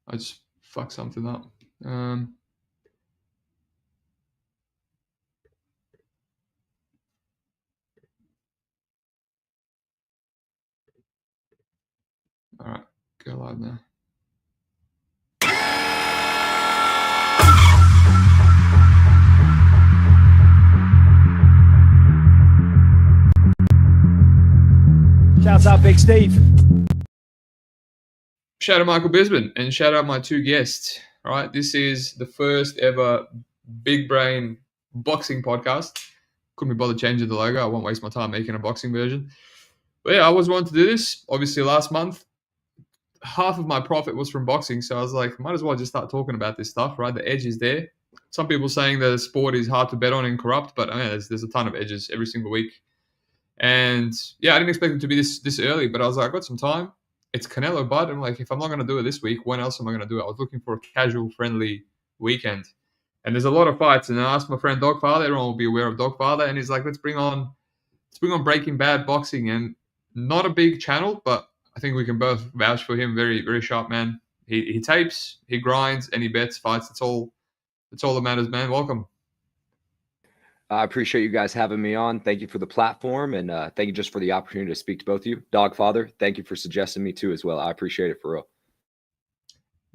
I just fucked something up. All right, go live now. Shouts out Big Steve. Shout out Michael Bisbin and shout out my two guests. All right, this is the first ever big brain boxing podcast. Couldn't be bothered changing the logo. I won't waste my time making a boxing version. But yeah, I always wanted to do this. Obviously, last month, half of my profit was from boxing. So I was like, might as well just start talking about this stuff, right? The edge is there. Some people saying that the sport is hard to bet on and corrupt, but I mean, there's a ton of edges every single week. And yeah, I didn't expect it to be this early, but I was like, I got some time. It's Canelo, bud. I'm like, if I'm not going to do it this week, when else am I going to do it? I was looking for a casual, friendly weekend. And there's a lot of fights. And I asked my friend DogFather, everyone will be aware of DogFather, and he's like, let's bring on Breaking Bad boxing. And not a big channel, but I think we can both vouch for him. Very, very sharp man. He tapes, he grinds, and he bets fights. It's all that matters, man. Welcome. I appreciate you guys having me on. Thank you for the platform, and thank you just for the opportunity to speak to both of you. DogFather, thank you for suggesting me too as well. I appreciate it for real.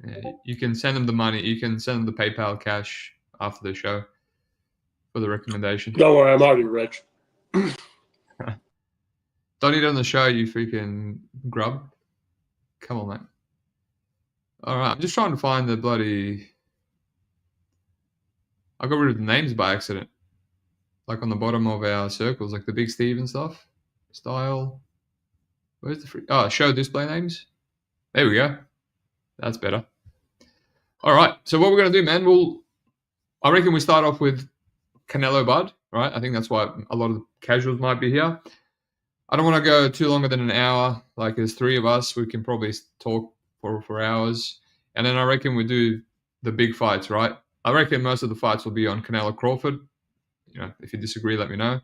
Yeah, you can send them the money. You can send them the PayPal cash after the show for the recommendation. Don't worry, I'm already rich. Don't eat on the show, you freaking grub. Come on, mate. All right, I'm just trying to find the bloody... I got rid of the names by accident. Like on the bottom of our circles, like the Big Steve and stuff. Style. Where's the free... Oh, show display names. There we go. That's better. All right, so what we're going to do, man, I reckon we start off with Canelo Bud, right? I think that's why a lot of the casuals might be here. I don't want to go too longer than an hour. Like, there's three of us. We can probably talk for hours. And then I reckon we do the big fights, right? I reckon most of the fights will be on Canelo Crawford. You know, if you disagree, let me know.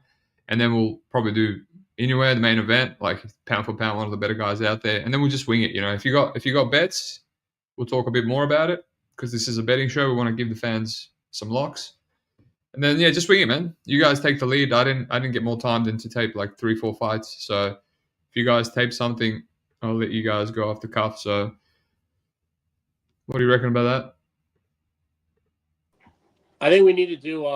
And then we'll probably do Inoue, the main event, like pound for pound, one of the better guys out there. And then we'll just wing it. You know, if you got bets, we'll talk a bit more about it because this is a betting show. We want to give the fans some locks. And then yeah, just wing it, man. You guys take the lead. I didn't get more time than to tape like 3-4 fights. So if you guys tape something, I'll let you guys go off the cuff. So what do you reckon about that? I think we need to do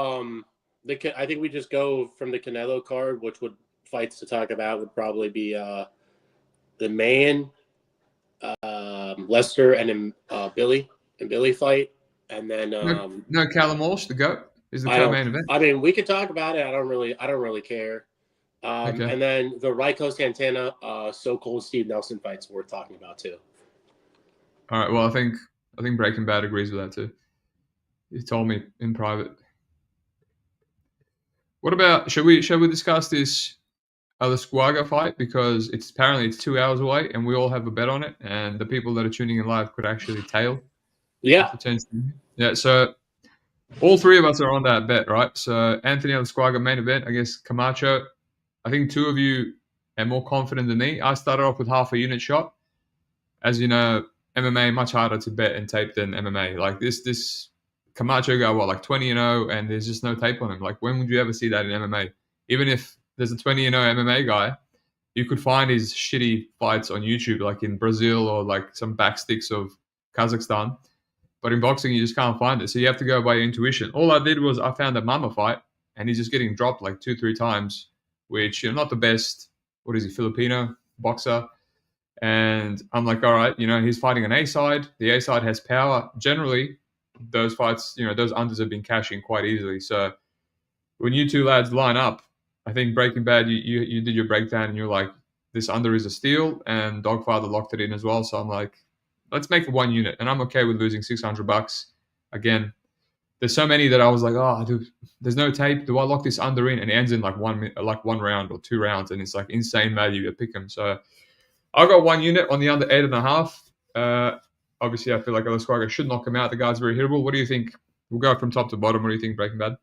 I think we just go from the Canelo card, which would fights to talk about would probably be the man, Lester and Mbilli fight, and then no Callum Walsh, the GOAT, is the co-main event. I mean, we could talk about it. I don't really care. Okay. And then the Ryko Santana, So Cold Steve Nelson fight's worth talking about too. All right. Well, I think Breaking Bad agrees with that too. He told me in private. What about shall we discuss this Olascuaga fight, because it's 2 hours away and we all have a bet on it, and the people that are tuning in live could actually tail. Yeah. Yeah. So all three of us are on that bet, right? So Anthony Olascuaga main event against Camacho. I think two of you are more confident than me. I started off with half a unit shot. As you know, MMA much harder to bet and tape than MMA. Like this Camacho guy, like 20-0, and there's just no tape on him. Like, when would you ever see that in MMA? Even if there's a 20-0 MMA guy, you could find his shitty fights on YouTube, like in Brazil or like some backsticks of Kazakhstan. But in boxing, you just can't find it. So you have to go by your intuition. All I did was I found a Mama fight, and he's just getting dropped like 2-3 times, which, you know, not the best, what is he, Filipino boxer. And I'm like, all right, you know, he's fighting an A side. The A side has power. Generally, those fights, you know, those unders have been cashing quite easily. So when you two lads line up, I think Breaking Bad, you did your breakdown and you're like, this under is a steal, and DogFather locked it in as well. So I'm like, let's make it one unit, and I'm okay with losing $600. Again, there's so many that I was like, oh, dude, there's no tape. Do I lock this under in? And it ends in like one round or 2 rounds, and it's like insane value at pick'em. So I got one unit on the under 8.5. Obviously, I feel like Olascuaga should knock him out. The guy's very hittable. What do you think? We'll go from top to bottom. What do you think, Breaking Bad?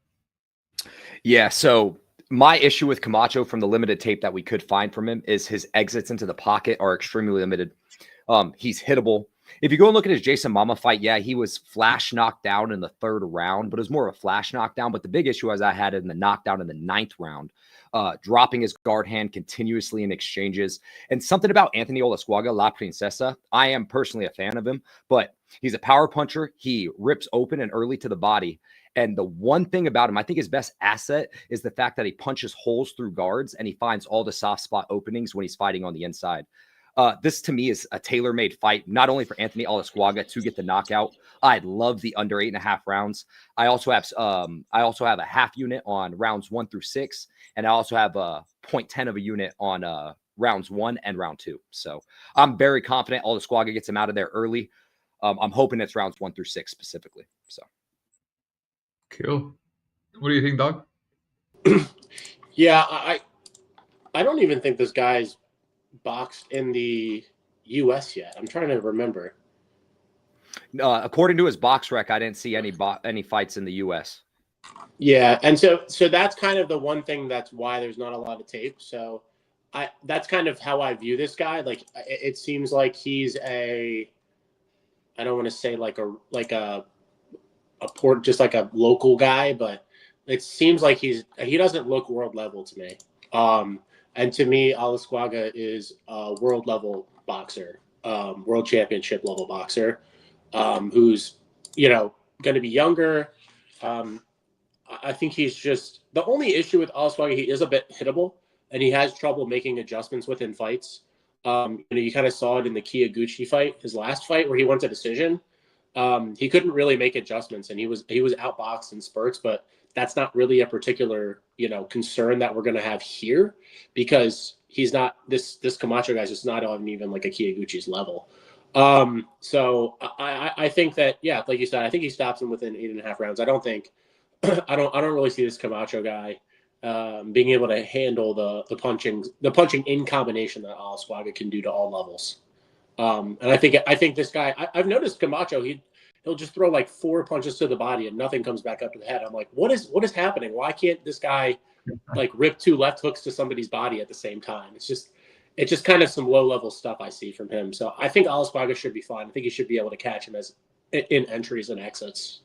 Yeah, so my issue with Camacho from the limited tape that we could find from him is his exits into the pocket are extremely limited. He's hittable. If you go and look at his Jason Mama fight, yeah, he was flash knocked down in the 3rd round, but it was more of a flash knockdown. But the big issue was I had in the knockdown in the 9th round, dropping his guard hand continuously in exchanges. And something about Anthony Olascuaga, La Princesa, I am personally a fan of him, but he's a power puncher. He rips open and early to the body. And the one thing about him, I think his best asset is the fact that he punches holes through guards and he finds all the soft spot openings when he's fighting on the inside. This to me is a tailor-made fight, not only for Anthony Olascuaga to get the knockout. I love the under 8.5 rounds. I also have a half unit on rounds 1 through 6, and I also have a 0.10 of a unit on rounds 1 and round 2. So I'm very confident Olascuaga gets him out of there early. I'm hoping it's rounds 1 through 6 specifically. So cool. What do you think, Doug? Yeah, I don't even think this guy's boxed in the U.S. yet. I'm trying to remember. According to his box rec, I didn't see any fights in the U.S. Yeah, and so that's kind of the one thing that's why there's not a lot of tape. So that's kind of how I view this guy. Like it seems like he's I don't want to say like a port, just like a local guy, but it seems like he doesn't look world level to me. And to me, Olascuaga is a world level boxer, world championship level boxer, who's, going to be younger. I think he's just the only issue with Olascuaga. He is a bit hittable and he has trouble making adjustments within fights. You kind of saw it in the Kiyoguchi fight, his last fight where he went to decision. He couldn't really make adjustments and he was outboxed in spurts, but that's not really a particular, concern that we're going to have here because he's not this Camacho guy's just not on even like a Kiyoguchi's level. So I think that, yeah, like you said, I think he stops him within 8.5 rounds. I don't really see this Camacho guy being able to handle the punching in combination that Olascuaga can do to all levels. And I think this guy, I've noticed Camacho, he'll just throw like 4 punches to the body and nothing comes back up to the head. I'm like, what is happening? Why can't this guy like rip 2 left hooks to somebody's body at the same time? It's just kind of some low level stuff I see from him. So I think Olascuaga should be fine. I think he should be able to catch him in entries and exits.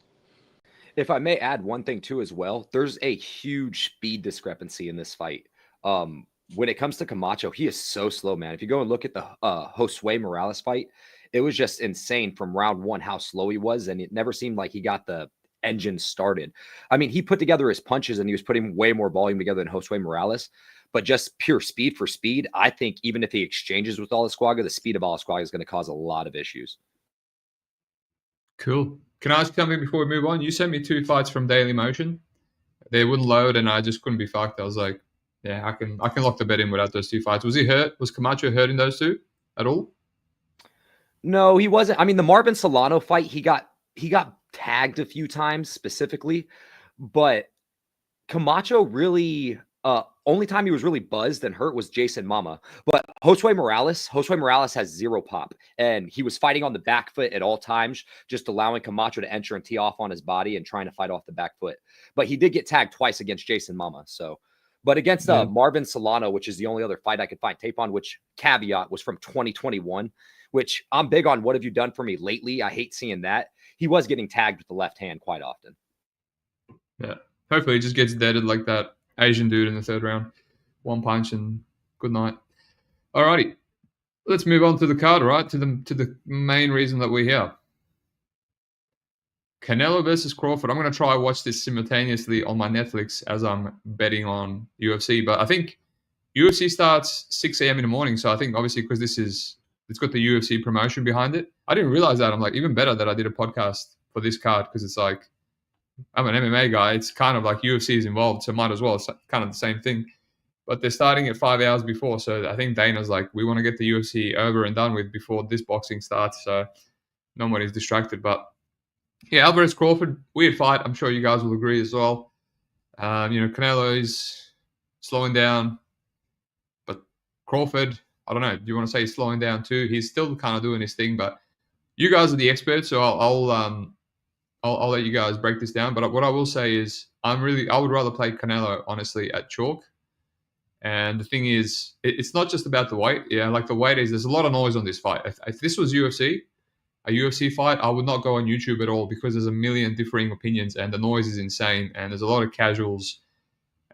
If I may add one thing too as well, there's a huge speed discrepancy in this fight. When it comes to Camacho, he is so slow, man. If you go and look at the Josue Morales fight, it was just insane from round 1 how slow he was, and it never seemed like he got the engine started. I mean, he put together his punches, and he was putting way more volume together than Josue Morales, but just pure speed for speed, I think even if he exchanges with Olascuaga, the speed of Olascuaga is going to cause a lot of issues. Cool. Can I ask something before we move on? You sent me 2 fights from Daily Motion. They wouldn't load, and I just couldn't be fucked. I was like, yeah, I can lock the bet in without those 2 fights. Was he hurt? Was Camacho hurt in those 2 at all? No, he wasn't. I mean, the Marvin Solano fight, he got tagged a few times specifically, but Camacho really only time he was really buzzed and hurt was Jason Mama. But Josue Morales has 0 pop, and he was fighting on the back foot at all times, just allowing Camacho to enter and tee off on his body and trying to fight off the back foot. But he did get tagged twice against Jason Mama. So, but against Marvin Solano, which is the only other fight I could find tape on, which caveat was from 2021, which I'm big on. What have you done for me lately? I hate seeing that. He was getting tagged with the left hand quite often. Yeah. Hopefully he just gets deaded like that Asian dude in the 3rd round. 1 punch and good night. Alrighty. Let's move on to the card, right? To the main reason that we're here. Canelo versus Crawford. I'm going to try watch this simultaneously on my Netflix as I'm betting on UFC. But I think UFC starts 6 a.m. in the morning. So I think obviously because it's got the UFC promotion behind it. I didn't realize that. I'm like, even better that I did a podcast for this card because it's like, I'm an MMA guy. It's kind of like UFC is involved, so might as well. It's kind of the same thing. But they're starting at 5 hours before. So I think Dana's like, we want to get the UFC over and done with before this boxing starts. So nobody's distracted. But yeah, Álvarez Crawford, weird fight. I'm sure you guys will agree as well. Canelo is slowing down. But Crawford, I don't know. Do you want to say he's slowing down too? He's still kind of doing his thing. But you guys are the experts, so I'll let you guys break this down. But what I will say is I would rather play Canelo, honestly, at chalk. And the thing is, it's not just about the weight. Yeah, like the weight there's a lot of noise on this fight. If this was UFC, a UFC fight, I would not go on YouTube at all because there's a million differing opinions and the noise is insane and there's a lot of casuals.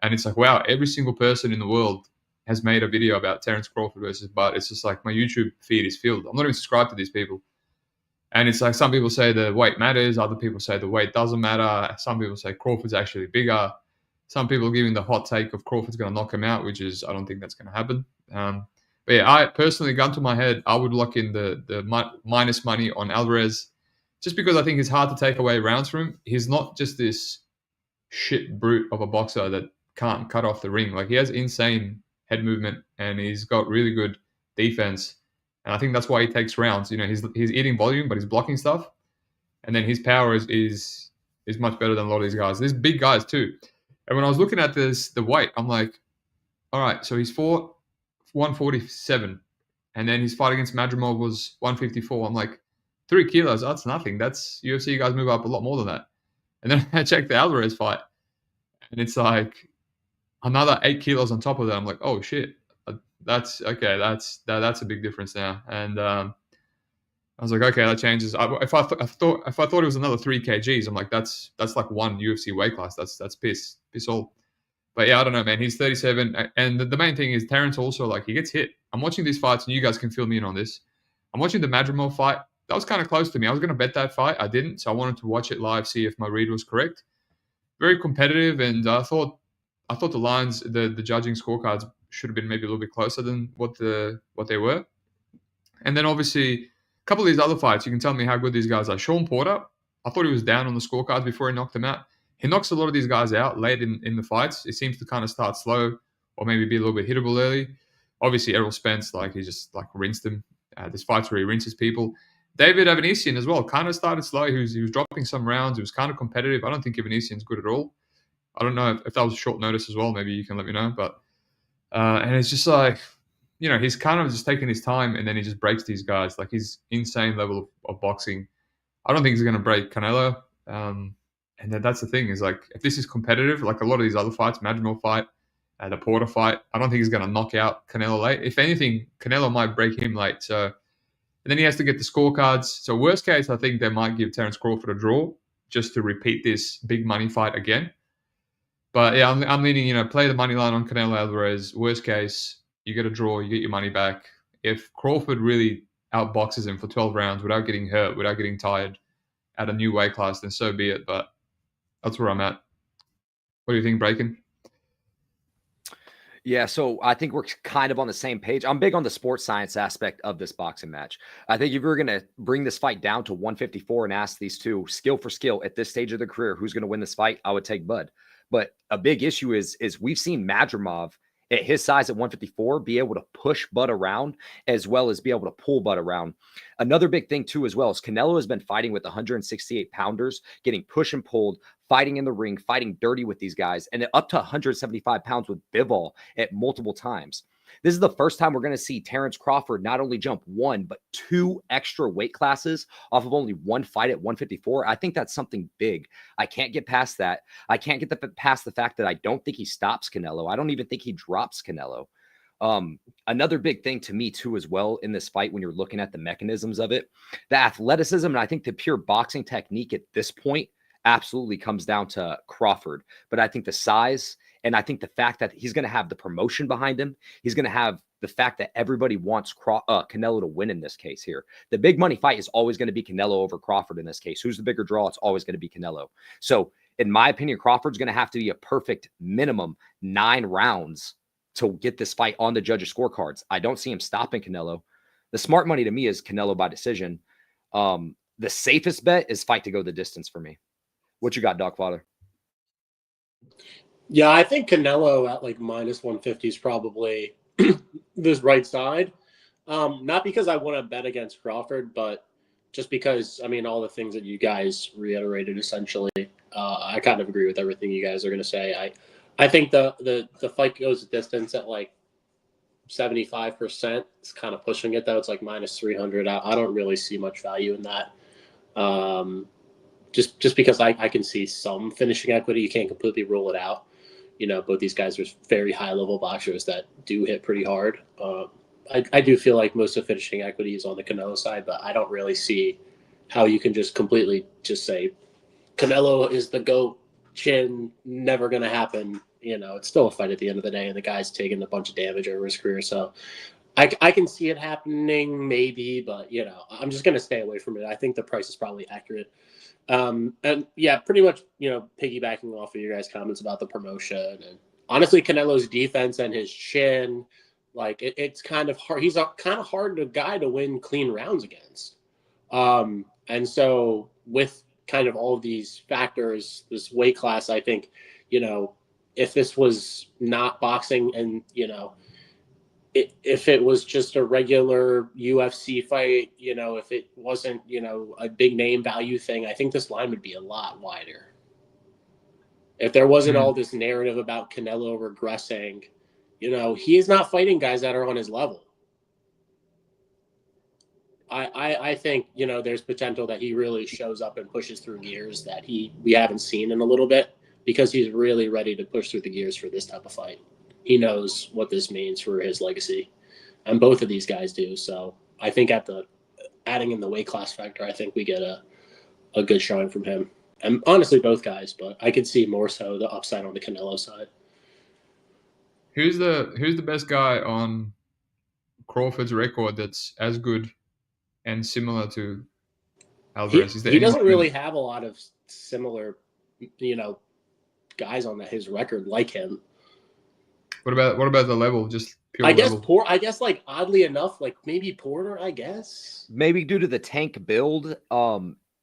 And it's like, wow, every single person in the world has made a video about Terence Crawford versus Bud. It's just like my YouTube feed is filled. I'm not even subscribed to these people. And it's like some people say the weight matters. Other people say the weight doesn't matter. Some people say Crawford's actually bigger. Some people are giving the hot take of Crawford's going to knock him out, which is, I don't think that's going to happen. But yeah, I personally, gun to my head, I would lock in the minus money on Álvarez just because I think it's hard to take away rounds from him. He's not just this shit brute of a boxer that can't cut off the ring. Like, he has insane head movement and he's got really good defense. And I think that's why he takes rounds. You know, he's eating volume, but he's blocking stuff. And then his power is much better than a lot of these guys. These big guys too. And when I was looking at the weight, I'm like, all right, so he's fought 147. And then his fight against Madrimov was 154. I'm like, 3 kilos, that's nothing. That's UFC guys move up a lot more than that. And then I checked the Álvarez fight. And it's like another 8 kilos on top of that. I'm like, oh shit. That's okay. That's a big difference now. And I was like, okay, that changes. If I thought it was another 3 kgs, I'm like, that's like one UFC weight class. That's piss all. But yeah, I don't know, man. He's 37, and the main thing is Terence also, like, he gets hit. I'm watching these fights, and you guys can fill me in on this. I'm watching the Madrimov fight. That was kind of close to me. I was going to bet that fight. I didn't, so I wanted to watch it live, see if my read was correct. Very competitive, and I thought the lines, the judging scorecards should have been maybe a little bit closer than what they were. And then obviously a couple of these other fights, you can tell me how good these guys are. Sean Porter, I thought he was down on the scorecards before he knocked them out. He knocks a lot of these guys out late in the fights. It seems to kind of start slow or maybe be a little bit hittable early. Obviously, Errol Spence, like, he just like rinsed him. There's fights where he rinses people. David Avanesian as well, kind of started slow. He was dropping some rounds. He was kind of competitive. I don't think Avanesian's good at all. I don't know if that was short notice as well. Maybe you can let me know. But and it's just like, you know, he's kind of just taking his time and then he just breaks these guys. Like, he's insane level of boxing. I don't think he's going to break Canelo. And then that's the thing is, like, if this is competitive, like a lot of these other fights, Madrimov fight, the Porter fight, I don't think he's going to knock out Canelo late. If anything, Canelo might break him late. So, and then he has to get the scorecards. So worst case, I think they might give Terence Crawford a draw just to repeat this big money fight again. But yeah, I'm leaning, you know, play the money line on Canelo Álvarez. Worst case, you get a draw, you get your money back. If Crawford really outboxes him for 12 rounds without getting hurt, without getting tired at a new weight class, then so be it. But that's where I'm at. What do you think, Braken? Yeah, so I think we're kind of on the same page. I'm big on the sports science aspect of this boxing match. I think if you're going to bring this fight down to 154 and ask these two skill for skill at this stage of their career, who's going to win this fight, I would take Bud. But a big issue is we've seen Madrimov at his size at 154 be able to push Bud around as well as be able to pull Bud around. Another big thing too as well is Canelo has been fighting with 168 pounders, getting pushed and pulled, fighting in the ring, fighting dirty with these guys, and up to 175 pounds with Bivol at multiple times. This is the first time we're going to see Terence Crawford not only jump 1, but 2 extra weight classes off of only one fight at 154. I think that's something big. I can't get past that. I can't get past the fact that I don't think he stops Canelo. I don't even think he drops Canelo. Another big thing to me too as well in this fight, when you're looking at the mechanisms of it, the athleticism and I think the pure boxing technique at this point absolutely comes down to Crawford. But I think the size and I think the fact that he's going to have the promotion behind him, he's going to have the fact that everybody wants Canelo to win in this case here. The big money fight is always going to be Canelo over Crawford in this case. Who's the bigger draw? It's always going to be Canelo. So in my opinion, Crawford's going to have to be a perfect minimum 9 rounds to get this fight on the judges' scorecards. I don't see him stopping Canelo. The smart money to me is Canelo by decision. The safest bet is fight to go the distance for me. What you got, DogFather? Yeah, I think Canelo at like minus 150 is probably this right side. Not because I want to bet against Crawford, but just because, I mean, all the things that you guys reiterated, essentially, I kind of agree with everything you guys are going to say. I think the fight goes the distance at like 75%. It's kind of pushing it, though. It's like minus 300. I don't really see much value in that. Just because I can see some finishing equity. You can't completely rule it out. You know, both these guys are very high-level boxers that do hit pretty hard. I do feel like most of finishing equity is on the Canelo side, but I don't really see how you can just completely just say Canelo is the GOAT, chin, never going to happen. It's still a fight at the end of the day, and the guy's taking a bunch of damage over his career. So I can see it happening maybe, but, I'm just going to stay away from it. I think the price is probably accurate. And yeah, pretty much, piggybacking off of your guys' comments about the promotion and honestly, Canelo's defense and his chin, like it's kind of hard. He's a kind of hard guy to win clean rounds against. And so with kind of all of these factors, this weight class, I think, if this was not boxing and, if it was just a regular UFC fight, if it wasn't, a big name value thing, I think this line would be a lot wider. If there wasn't all this narrative about Canelo regressing, he is not fighting guys that are on his level. I think, there's potential that he really shows up and pushes through gears that we haven't seen in a little bit because he's really ready to push through the gears for this type of fight. He knows what this means for his legacy, and both of these guys do. So I think adding in the weight class factor, I think we get a good showing from him. And honestly, both guys, but I could see more so the upside on the Canelo side. Who's the best guy on Crawford's record that's as good and similar to Álvarez? He doesn't really have a lot of similar, guys on his record like him. What about the level? Just pure I guess level? I guess like oddly enough, like maybe Porter. I guess maybe due to the tank build.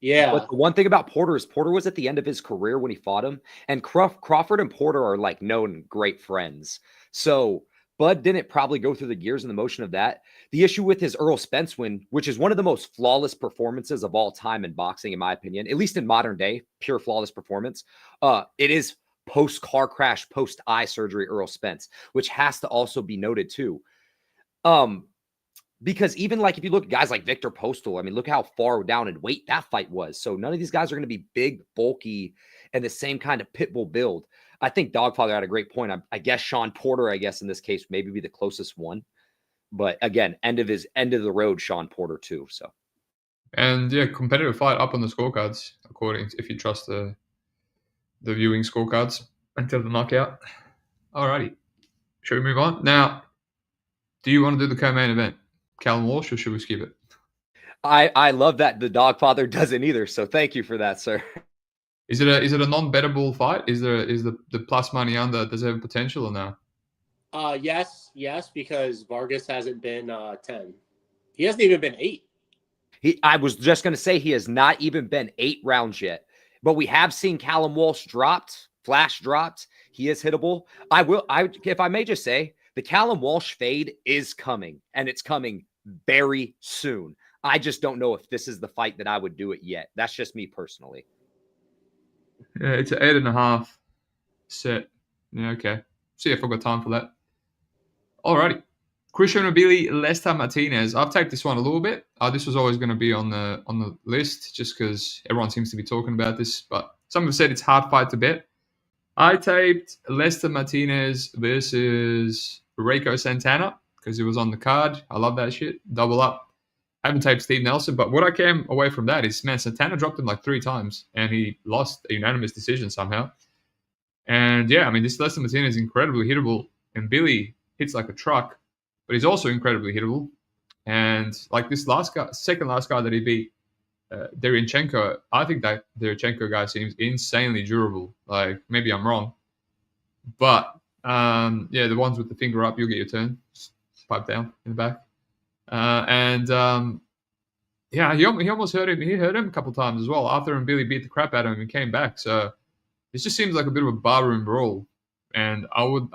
Yeah. But the one thing about Porter is Porter was at the end of his career when he fought him, and Crawford and Porter are like known great friends. So Bud didn't probably go through the gears and the motion of that. The issue with his Errol Spence win, which is one of the most flawless performances of all time in boxing, in my opinion, at least in modern day, pure flawless performance. It is post car crash, post eye surgery Errol Spence, which has to also be noted too. Because even like if you look at guys like Victor Postal, I mean, look how far down in weight that fight was. So none of these guys are going to be big, bulky, and the same kind of pit bull build. I think DogFather had a great point. I guess Sean Porter, in this case, maybe be the closest one. But again, end of the road, Sean Porter too. So, and yeah, competitive fight up on the scorecards, if you trust the viewing scorecards until the knockout. Alrighty, should we move on now? Do you want to do the co-main event, Callum Walsh, or should we skip it? I love that the DogFather doesn't either. So thank you for that, sir. Is it a non-bettable fight? Is the plus money under, does it have potential or no? Yes, because Vargas hasn't been 10. He hasn't even been 8. I was just going to say he has not even been 8 rounds yet. But we have seen Callum Walsh flash dropped. He is hittable. If I may just say, the Callum Walsh fade is coming, and it's coming very soon. I just don't know if this is the fight that I would do it yet. That's just me personally. Yeah, it's an 8.5 set. Yeah, okay. See if I've got time for that. Alrighty. Christian Mbilli, Lester Martinez. I've taken this one a little bit. This was always going to be on the list just because everyone seems to be talking about this. But some have said it's hard fight to bet. I taped Lester Martinez versus Rico Santana because it was on the card. I love that shit. Double up. I haven't taped Steve Nelson, but what I came away from that is, man, Santana dropped him like 3 times and he lost a unanimous decision somehow. And yeah, I mean, this Lester Martinez is incredibly hittable, and Billy hits like a truck, but he's also incredibly hittable. And like this second last guy that he beat, Derenchenko, I think that Derenchenko guy seems insanely durable. Like, maybe I'm wrong. But yeah, the ones with the finger up, you'll get your turn. Just pipe down in the back. Yeah, he almost hurt him. He hurt him a couple times as well after Mbilli beat the crap out of him and came back. So this just seems like a bit of a barroom brawl. And I would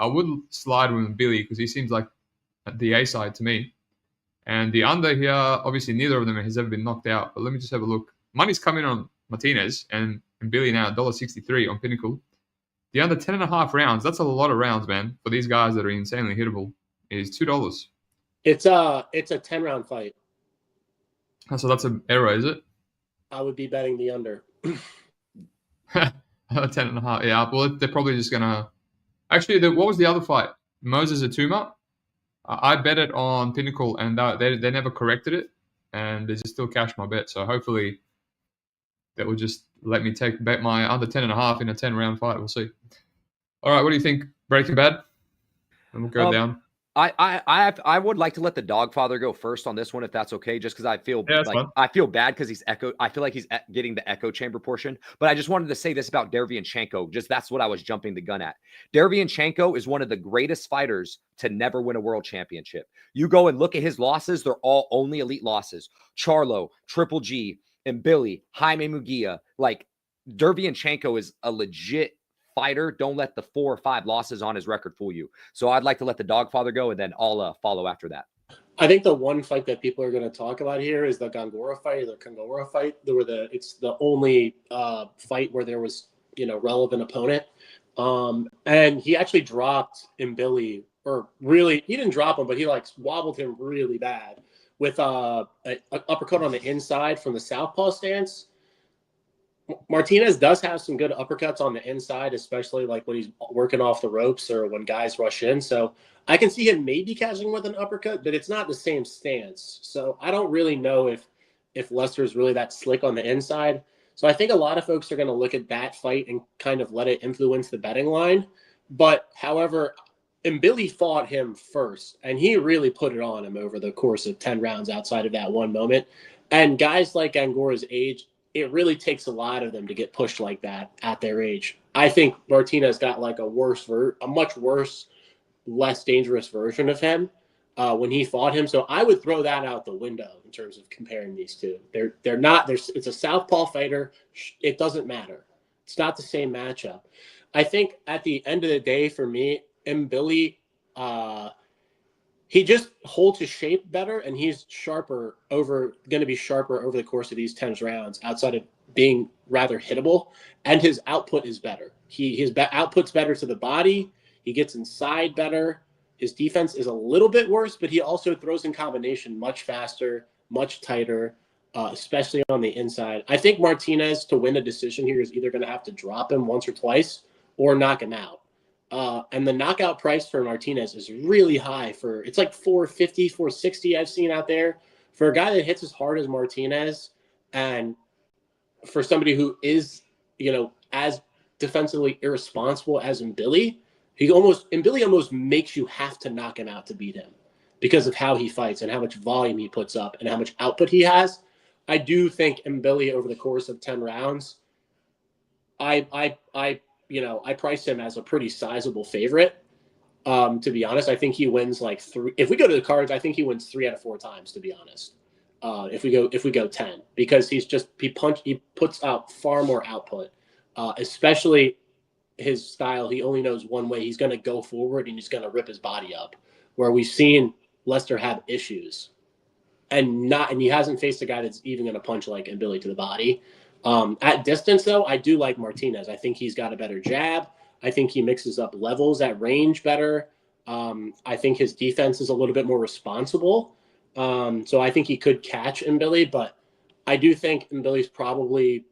slide with Mbilli because he seems like the A side to me. And the under here, obviously neither of them has ever been knocked out. But let me just have a look. Money's coming on Martinez and Mbilli now $1.63 on Pinnacle. The under 10.5 rounds, that's a lot of rounds, man, for these guys that are insanely hittable, is $2. It's a 10-round fight. So that's an error, is it? I would be betting the under. 10.5. Yeah, well, they're probably just going to... Actually, what was the other fight? Moses Atuma? I bet it on Pinnacle, and they never corrected it, and they just still cashed my bet. So hopefully that will just let me bet my under 10.5 in a 10-round fight. We'll see. All right, what do you think? Breaking Bad? And we'll go down. I would like to let the DogFather go first on this one, if that's okay, just because I feel I feel bad because he's I feel like he's getting the echo chamber portion. But I just wanted to say this about Derevyanchenko. Just that's what I was jumping the gun at. Derevyanchenko is one of the greatest fighters to never win a world championship. You go and look at his losses; they're all only elite losses. Charlo, Triple G, Mbilli, Jaime Munguia. Like Derevyanchenko is a legit fighter. Don't let the 4 or 5 losses on his record fool you. So I'd like to let the DogFather go, and then I'll follow after that. I think the one fight that people are going to talk about here is the Gongora fight, the Kongora fight. It's the only fight where there was relevant opponent, and he actually dropped Mbilli, or really he didn't drop him, but he wobbled him really bad with an uppercut on the inside from the southpaw stance. Martinez does have some good uppercuts on the inside, especially when he's working off the ropes or when guys rush in. So I can see him maybe catching with an uppercut, but it's not the same stance. So I don't really know if Lester's really that slick on the inside. So I think a lot of folks are going to look at that fight and kind of let it influence the betting line. But however, Mbilli fought him first, and he really put it on him over the course of 10 rounds outside of that one moment. And guys like Angora's age, it really takes a lot of them to get pushed like that at their age. I think Martinez got a much worse, less dangerous version of him when he fought him. So I would throw that out the window in terms of comparing these two. They're not. It's a southpaw fighter. It doesn't matter. It's not the same matchup. I think at the end of the day, for me, Mbilli, he just holds his shape better, and he's going to be sharper over the course of these 10 rounds outside of being rather hittable, and his output is better. His output's better to the body. He gets inside better. His defense is a little bit worse, but he also throws in combination much faster, much tighter, especially on the inside. I think Martinez, to win a decision here, is either going to have to drop him once or twice or knock him out. And the knockout price for Martinez is really high. It's like $450, $460 I've seen out there. For a guy that hits as hard as Martinez, and for somebody who is, as defensively irresponsible as Mbilli, Mbilli almost makes you have to knock him out to beat him because of how he fights and how much volume he puts up and how much output he has. I do think Mbilli over the course of 10 rounds, I price him as a pretty sizable favorite. To be honest, I think he wins 3. If we go to the cards, I think he wins 3 out of 4 times. To be honest, if we go 10, because he puts out far more output, especially his style. He only knows one way. He's going to go forward and he's going to rip his body up. Where we've seen Lester have issues, and he hasn't faced a guy that's even going to punch like Mbilli to the body. At distance, though, I do like Martinez. I think he's got a better jab. I think he mixes up levels at range better. I think his defense is a little bit more responsible. So I think he could catch Mbilli, but I do think Mbilli's probably,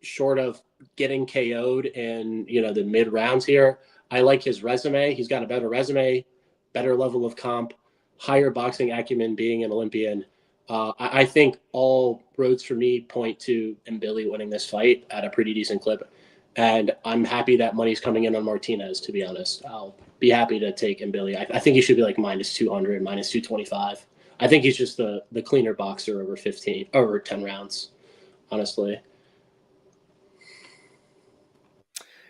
short of getting KO'd in, the mid rounds here. I like his resume. He's got a better resume, better level of comp, higher boxing acumen, being an Olympian. I think all roads for me point to Mbilli winning this fight at a pretty decent clip. And I'm happy that money's coming in on Martinez, to be honest. I'll be happy to take Mbilli. I think he should be minus 200, minus 225. I think he's just the cleaner boxer over 10 rounds, honestly.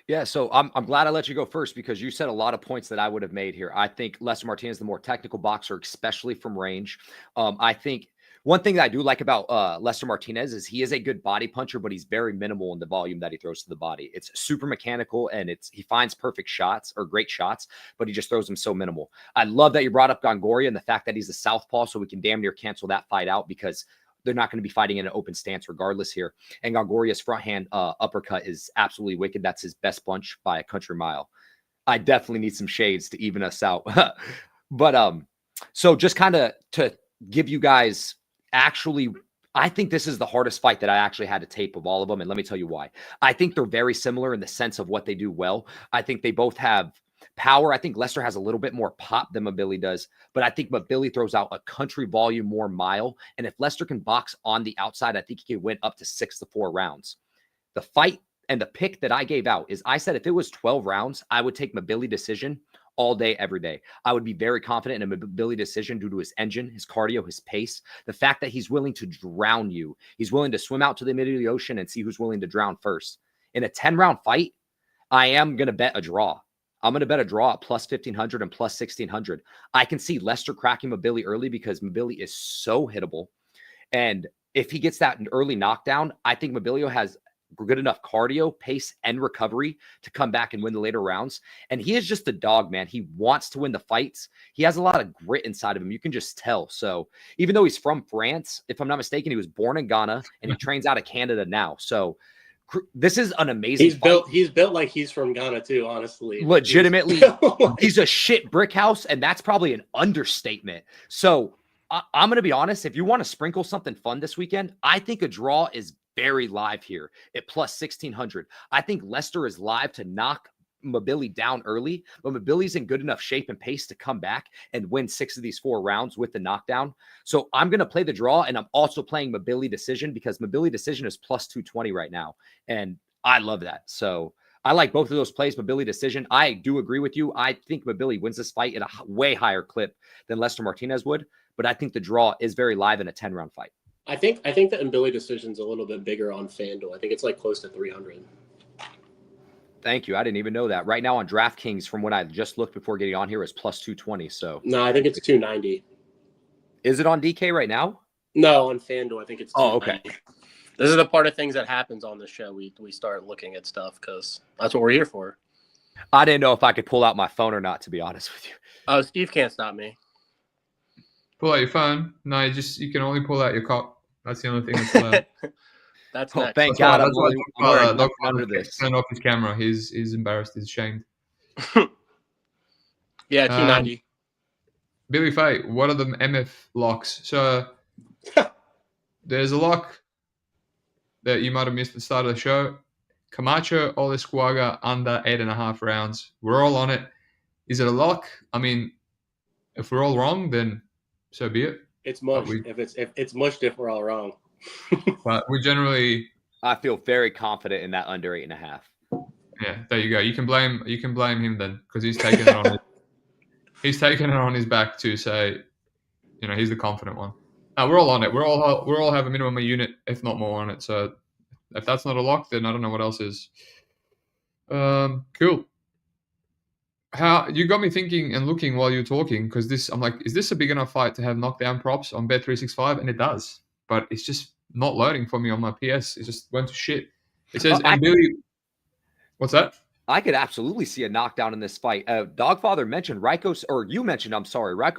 Yeah, so I'm glad I let you go first because you said a lot of points that I would have made here. I think Lester Martinez is the more technical boxer, especially from range. I think one thing that I do like about Lester Martinez is he is a good body puncher, but he's very minimal in the volume that he throws to the body. It's super mechanical, and he finds perfect shots or great shots, but he just throws them so minimal. I love that you brought up Gongoria and the fact that he's a southpaw, so we can damn near cancel that fight out because they're not going to be fighting in an open stance regardless here. And Gongoria's front hand uppercut is absolutely wicked. That's his best punch by a country mile. I definitely need some shades to even us out. But so just kind of to give you guys I think this is the hardest fight that I actually had to tape of all of them. And let me tell you why. I think they're very similar in the sense of what they do well. I think they both have power. I think Lester has a little bit more pop than Mbilli does, but I think Mbilli throws out a country volume more mile. And if Lester can box on the outside, I think he can win up to 6-4 rounds. The fight and the pick that I gave out is I said if it was 12 rounds, I would take Mbilli decision all day, every day. I would be very confident in a Mbilli decision due to his engine, his cardio, his pace, the fact that he's willing to drown you. He's willing to swim out to the middle of the ocean and see who's willing to drown first. In a 10-round fight, I am going to bet a draw. I'm going to bet a draw at plus 1,500 and plus 1,600. I can see Lester cracking Mbilli early because Mbilli is so hittable. And if he gets that early knockdown, I think Mbilli has good enough cardio, pace, and recovery to come back and win the later rounds. And he is just a dog, man. He wants to win the fights. He has a lot of grit inside of him. You can just tell. So even though he's from France, if I'm not mistaken, he was born in Ghana and he trains out of Canada now. So this is an amazing fight. He's built like he's from Ghana too, honestly. Legitimately, he's a shit brick house, and that's probably an understatement. So I'm going to be honest. If you want to sprinkle something fun this weekend, I think a draw is very live here at plus 1,600. I think Lester is live to knock Mbilli down early, but Mbilli's in good enough shape and pace to come back and win 6 of these 4 rounds with the knockdown. So I'm going to play the draw, and I'm also playing Mbilli decision because Mbilli decision is plus 220 right now, and I love that. So I like both of those plays. Mbilli decision, I do agree with you. I think Mbilli wins this fight at a way higher clip than Lester Martinez would, but I think the draw is very live in a 10-round fight. I think the Mbilli decision's a little bit bigger on FanDuel. I think it's like close to 300. Thank you. I didn't even know that. Right now on DraftKings, from what I just looked before getting on here, is plus 220. So no, I think it's 290. Is it on DK right now? No, on FanDuel, I think it's 290. Oh, okay. This is the part of things that happens on the show. We start looking at stuff because that's what we're here for. I didn't know if I could pull out my phone or not, to be honest with you. Oh, Steve can't stop me. Pull out your phone. No, you can only pull out your cock. That's the only thing that's allowed. That's oh, next. thank That's God. why I'm under this. Turn off his camera. He's embarrassed. He's ashamed. Yeah, 290. Billy Faye, what are the MF locks? So there's a lock that you might have missed at the start of the show. Camacho, Olascuaga under 8.5 rounds. We're all on it. Is it a lock? I mean, if we're all wrong, then so be it. It's mushed. If it's mushed if we're all wrong. But we generally. I feel very confident in that under 8.5. Yeah, there you go. You can blame him then because he's taking it on he's taking it on his back to say, he's the confident one. We're all on it. We're all have a minimum a unit, if not more, on it. So if that's not a lock, then I don't know what else is. Cool. How you got me thinking and looking while you're talking because I'm like, is this a big enough fight to have knockdown props on Bet365? And it does, but it's just not loading for me on my PS. It just went to shit. It says Mbilli. What's that? I could absolutely see a knockdown in this fight. DogFather mentioned Raiko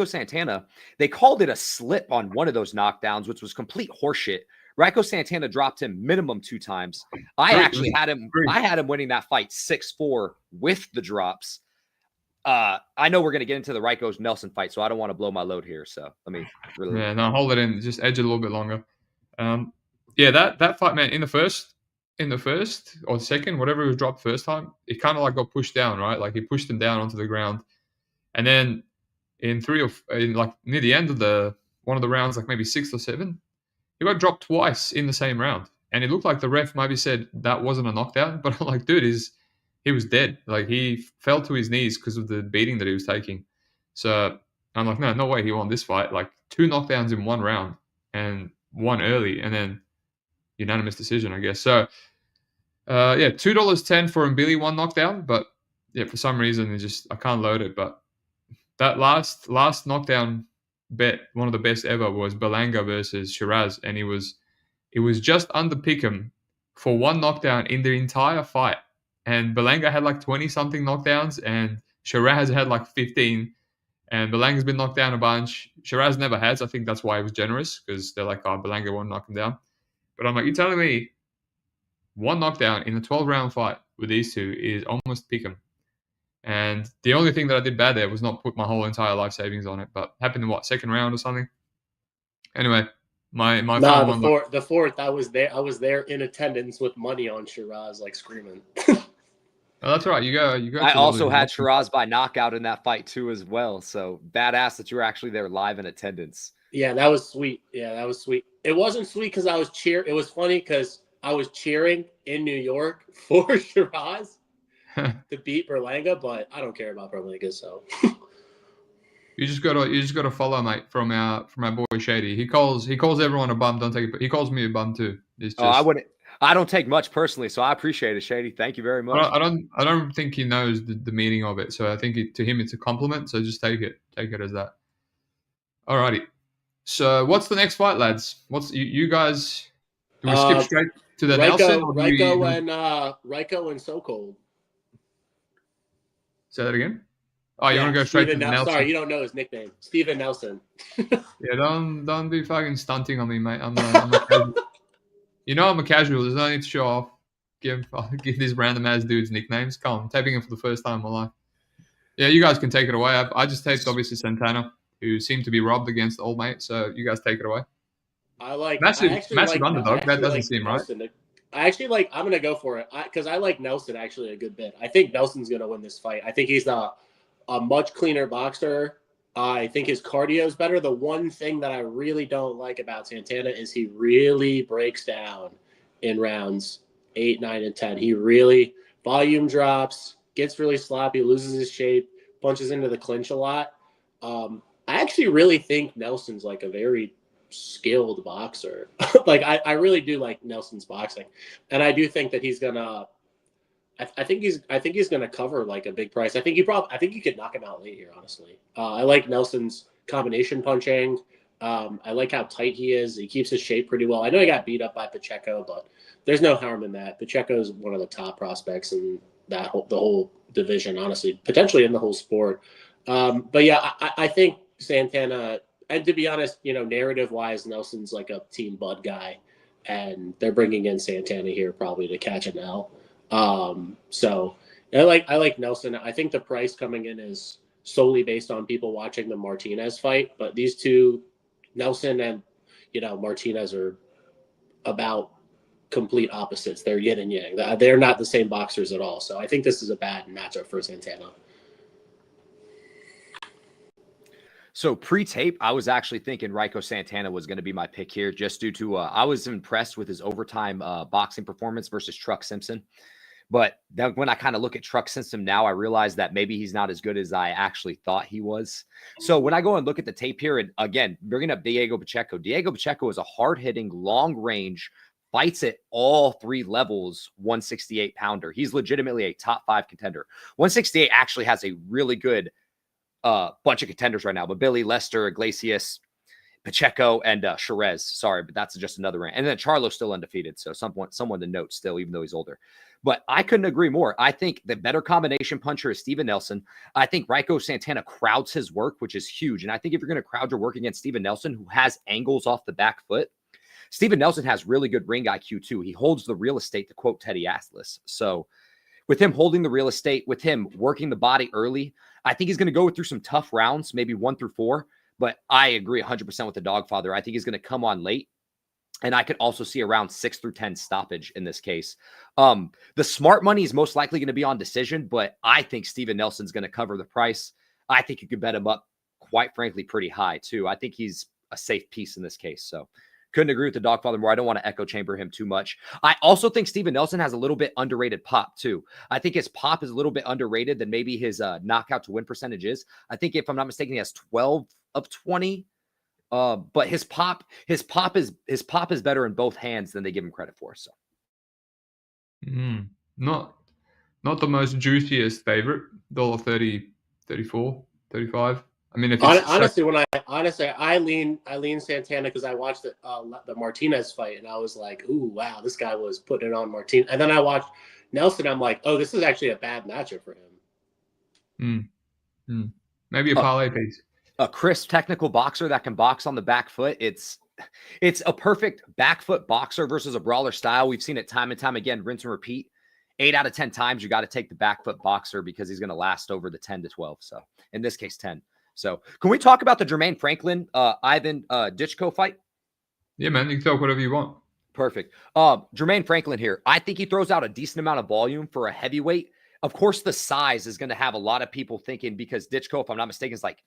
Santana. They called it a slip on one of those knockdowns, which was complete horseshit. Raiko Santana dropped him minimum 2 times. I had him winning that fight 6-4 with the drops. I know we're going to get into the Raiko's Nelson fight, so I don't want to blow my load here. So let me really. Yeah, no, hold it in. Just edge it a little bit longer. That fight, man, in the first or second, whatever it was dropped first time, it kind of like got pushed down, right? Like he pushed him down onto the ground, and then in near the end of one of the rounds, like maybe 6 or 7, he got dropped twice in the same round, and it looked like the ref maybe said that wasn't a knockdown, but I'm like, dude, he was dead. Like he fell to his knees because of the beating that he was taking. So I'm like, no way he won this fight. Like 2 knockdowns in 1 round and 1 early, and then unanimous decision, I guess. So $2.10 for Mbilli 1 knockdown, but yeah, for some reason I can't load it. But that last knockdown bet, one of the best ever, was Berlanga versus Shiraz, and it was just under pick'em for 1 knockdown in the entire fight. And Berlanga had like 20-something knockdowns, and Shiraz had like 15. And Belanga's been knocked down a bunch. Shiraz never has. I think that's why he was generous, because they're like, Berlanga won't knock him down. But I'm like, you're telling me 1 knockdown in a 12-round fight with these two is almost pick'em. And the only thing that I did bad there was not put my whole entire life savings on it. But happened in second round or something? Anyway, the fourth, I was there in attendance with money on Shiraz, like screaming. Oh, that's right. You go. I To also the- had Shiraz by knockout in that fight too, as well. So badass that you were actually there live in attendance. Yeah, that was sweet. Yeah, that was sweet. It wasn't sweet because I was cheering. It was funny because I was cheering in New York for Shiraz to beat Berlanga, but I don't care about Berlanga, so. You just gotta follow, mate, from our boy Shady. He calls everyone a bum. Don't take it. He calls me a bum too. It's just, I don't take much personally, so I appreciate it, Shady. Thank you very much. I don't think he knows the meaning of it. So I think to him it's a compliment. So just take it as that. Alrighty. So what's the next fight, lads? What's you guys? Do we skip straight to the Nelson? Or Ryko and Sokol. Say that again. Oh, you want to go straight to the Nelson? Sorry, you don't know his nickname, Steven Nelson. Yeah, don't be fucking stunting on me, mate. I'm a casual. You know I'm a casual. There's no need to show off. Give these random ass dudes nicknames. Come on, I'm taping him for the first time in my life. Yeah, you guys can take it away. I just taped obviously Santana, who seemed to be robbed against old mate. So you guys take it away. Massive underdog. That doesn't seem right. I'm gonna go for it because I like Nelson actually a good bit. I think Nelson's gonna win this fight. I think he's a much cleaner boxer. I think his cardio is better. The one thing that I really don't like about Santana is he really breaks down in rounds 8, 9, and 10. He really volume drops, gets really sloppy, loses his shape, punches into the clinch a lot. I actually really think Nelson's like a very skilled boxer. I really do like Nelson's boxing, and I do think that he's gonna. I think he's gonna cover like a big price. I think you could knock him out late here. Honestly, I like Nelson's combination punching. I like how tight he is. He keeps his shape pretty well. I know he got beat up by Pacheco, but there's no harm in that. Pacheco is one of the top prospects in the whole division, honestly, potentially in the whole sport. But yeah, I think Santana. And to be honest, narrative-wise, Nelson's like a Team Bud guy, and they're bringing in Santana here probably to catch an L. So I like Nelson. I think the price coming in is solely based on people watching the Martinez fight, but these two, Nelson and Martinez, are about complete opposites. They're yin and yang. They're not the same boxers at all. So I think this is a bad matchup for Santana. So pre-tape, I was actually thinking Ryko Santana was going to be my pick here, just due to I was impressed with his overtime boxing performance versus Truck Simpson. But then when I kind of look at Truck Simpson now, I realize that maybe he's not as good as I actually thought he was. So when I go and look at the tape here, and again, bringing up Diego Pacheco is a hard-hitting, long-range, fights at all three levels, 168-pounder. He's legitimately a top 5 contender. 168 actually has a really good bunch of contenders right now. Mbilli, Lester, Iglesias, Pacheco, and Shiraz. Sorry, but that's just another rant. And then Charlo's still undefeated, so someone to note still, even though he's older. But I couldn't agree more. I think the better combination puncher is Steven Nelson. I think Ryko Santana crowds his work, which is huge. And I think if you're going to crowd your work against Steven Nelson, who has angles off the back foot, Steven Nelson has really good ring IQ too. He holds the real estate, to quote Teddy Atlas. So with him holding the real estate, with him working the body early, I think he's going to go through some tough rounds, maybe 1 through 4. But I agree 100% with the DogFather. I think he's going to come on late. And I could also see around 6 through 10 stoppage in this case. The smart money is most likely going to be on decision, but I think Steven Nelson's going to cover the price. I think you could bet him up, quite frankly, pretty high too. I think he's a safe piece in this case. So couldn't agree with the DogFather more. I don't want to echo chamber him too much. I also think Steven Nelson has a little bit underrated pop too. I think his pop is a little bit underrated than maybe his knockout to win percentage is. I think if I'm not mistaken, he has 12 of 20. But his pop is better in both hands than they give him credit for. So, not the most juiciest favorite. $30, 34, 35. I mean, if honestly, I lean Santana because I watched the Martinez fight and I was like, ooh, wow, this guy was putting it on Martinez. And then I watched Nelson. I'm like, oh, this is actually a bad matchup for him. Maybe a parlay piece. A crisp technical boxer that can box on the back foot. It's a perfect back foot boxer versus a brawler style. We've seen it time and time again, rinse and repeat. 8 out of 10 times, you got to take the back foot boxer because he's going to last over the 10 to 12. So in this case, 10. So can we talk about the Jermaine Franklin, Ivan Ditchko fight? Yeah, man. You can talk whatever you want. Perfect. Jermaine Franklin here. I think he throws out a decent amount of volume for a heavyweight. of course, the size is going to have a lot of people thinking, because Ditchko, if I'm not mistaken, is like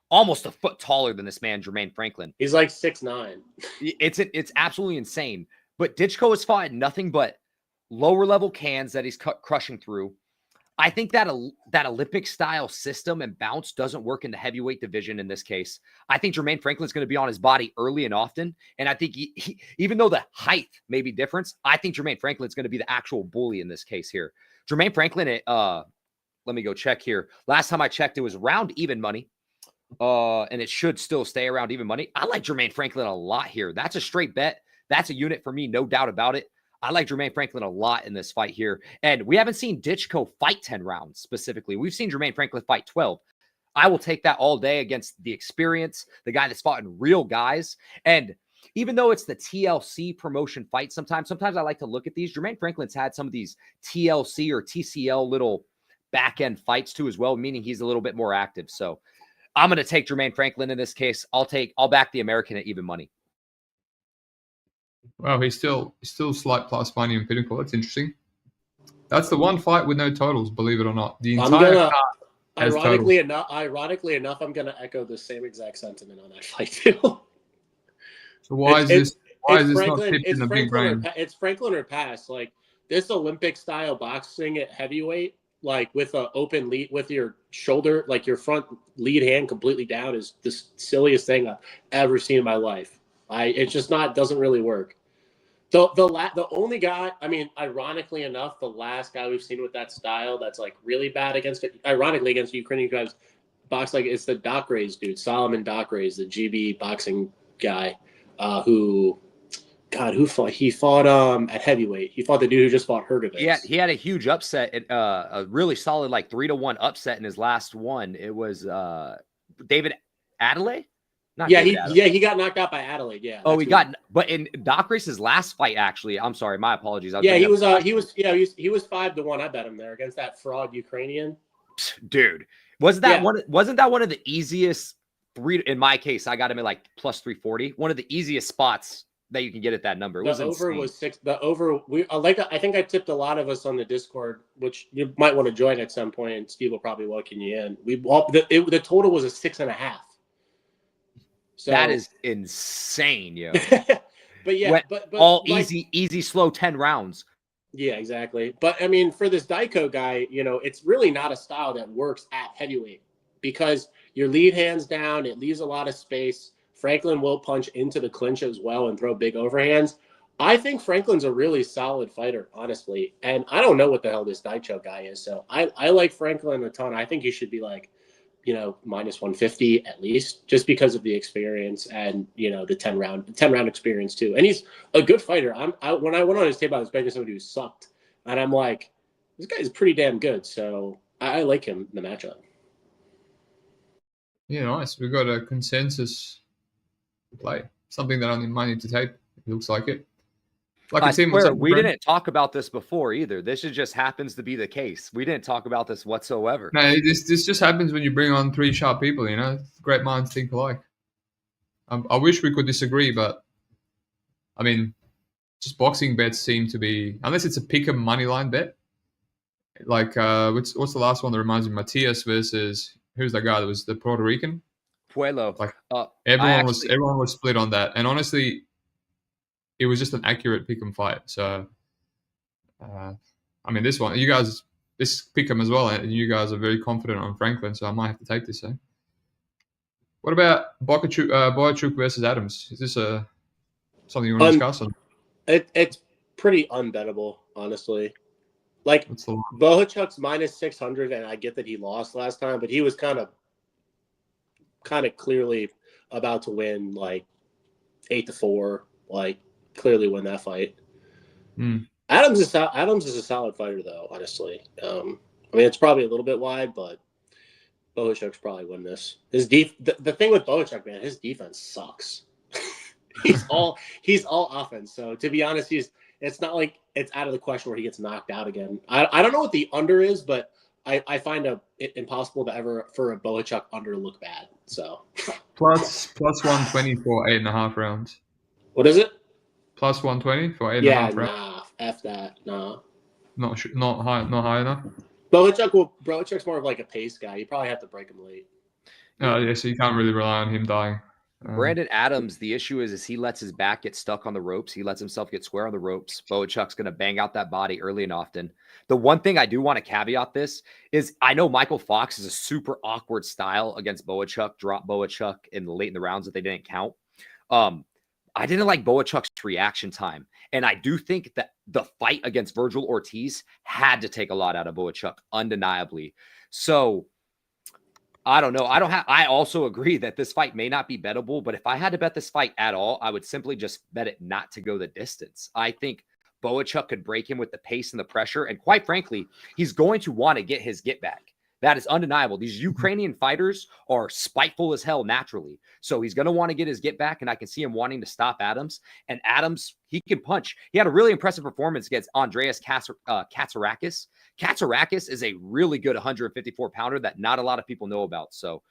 almost a foot taller than this man, Jermaine Franklin. He's like 6'9". It's absolutely insane. But Ditchko has fought nothing but lower level cans that he's crushing through. I think that that Olympic style system and bounce doesn't work in the heavyweight division in this case. I think Jermaine Franklin's going to be on his body early and often. And I think even though the height may be different, I think Jermaine Franklin's going to be the actual bully in this case here. Jermaine Franklin, let me go check here. Last time I checked, it was around even money. And it should still stay around even money. I like Jermaine Franklin a lot here. That's a straight bet. That's a unit for me, no doubt about it. I like Jermaine Franklin a lot in this fight here. And we haven't seen Ditchko fight 10 rounds specifically. We've seen Jermaine Franklin fight 12. I will take that all day against the experience, the guy that's fought in real guys. And even though it's the TLC promotion fight, sometimes I like to look at these. Jermaine Franklin's had some of these TLC or TCL little back-end fights too as well, meaning he's a little bit more active. So I'm going to take Jermaine Franklin in this case. I'll back the American at even money. Well, he's still slight plus money in Pinnacle. That's interesting. That's the one fight with no totals, believe it or not. The entire card has ironically totals. enough, I'm gonna echo the same exact sentiment on that fight too. So why is this not tipped in the big brain? It's Franklin or pass. Like this Olympic style boxing at heavyweight, like with an open lead, with your shoulder, like your front lead hand completely down, is the silliest thing I've ever seen in my life. It's just doesn't really work. The only guy, I mean, ironically enough, the last guy we've seen with that style that's like really bad against Ukrainian guys box, like it's the Dockrays dude, Solomon Dockrays, the GB boxing guy, who fought? He fought at heavyweight. He fought the dude who just fought Hergovitz. Yeah, he had a huge upset, a really solid like 3-1 upset in his last one. It was David Adelaide. He got knocked out by Adelaide. Yeah. But in Doc Race's last fight, actually, I'm sorry, my apologies. He was 5-1. I bet him there against that fraud Ukrainian. Dude, wasn't that one of the easiest in my case? I got him at like plus 340. One of the easiest spots that you can get at that number. The over was 6. The over, I think I tipped a lot of us on the Discord, which you might want to join at some point, and Steve will probably welcome you in. The total was a 6.5. So that is insane, yo. but all easy, slow 10 rounds. Yeah, exactly. But I mean, for this Daiko guy, it's really not a style that works at heavyweight because your lead hands down, it leaves a lot of space. Franklin will punch into the clinch as well and throw big overhands. I think Franklin's a really solid fighter, honestly. And I don't know what the hell this Daicho guy is. So I like Franklin a ton. I think he should be like, minus 150 at least, just because of the experience and, the 10 round experience too. And he's a good fighter. When I went on his tape, I was expecting somebody who sucked. And I'm like, this guy is pretty damn good. So I like him in the matchup. Yeah, nice. We've got a consensus play. Something that I might need to tape. It looks like it. I swear, we didn't talk about this before either. This just happens to be the case. We didn't talk about this whatsoever. No, this just happens when you bring on 3 sharp people, Great minds think alike. I wish we could disagree, but I mean, just boxing bets seem to be, unless it's a pick-em money line bet. Like, what's the last one that reminds me? Matias versus, who's that guy that was the Puerto Rican? Puello. Like, everyone was split on that. And honestly, it was just an accurate pick'em fight. So, I mean, this pick'em as well, and you guys are very confident on Franklin, so I might have to take this. What about Boyachuk versus Adams? Is this something you want to discuss? It's pretty unbettable, honestly. Like, Boyachuk's minus 600, and I get that he lost last time, but he was kind of clearly about to win, like 8-4, like clearly win that fight. Adams is a solid fighter, though. Honestly, I mean, it's probably a little bit wide, but Boyachuk's probably win this. The thing with Boyachuk, man, his defense sucks. he's all offense. So to be honest, it's not like it's out of the question where he gets knocked out again. I don't know what the under is, but I find it impossible to ever for a Boyachuk under to look bad. So plus 120 for 8.5 rounds. What is it? Plus 120 for 8.5 rounds. Nah, F that. Nah. Not high enough. Bohachuk's more of like a pace guy. You probably have to break him late. Yeah, so you can't really rely on him dying. Brandon Adams, the issue is he lets his back get stuck on the ropes. He lets himself get square on the ropes. Bohachuk's going to bang out that body early and often. The one thing I do want to caveat this is I know Michael Fox is a super awkward style against Bohachuk, drop Bohachuk late in the rounds that they didn't count. I didn't like Bohachuk's reaction time. And I do think that the fight against Virgil Ortiz had to take a lot out of Bohachuk, undeniably. So I don't know. I also agree that this fight may not be bettable, but if I had to bet this fight at all, I would simply just bet it not to go the distance. I think Bohachuk could break him with the pace and the pressure. And quite frankly, he's going to want to get his get back. That is undeniable. These Ukrainian fighters are spiteful as hell naturally. So he's going to want to get his get back, and I can see him wanting to stop Adams. And Adams, he can punch. He had a really impressive performance against Andreas Katsarakis. Katsarakis is a really good 154-pounder that not a lot of people know about. So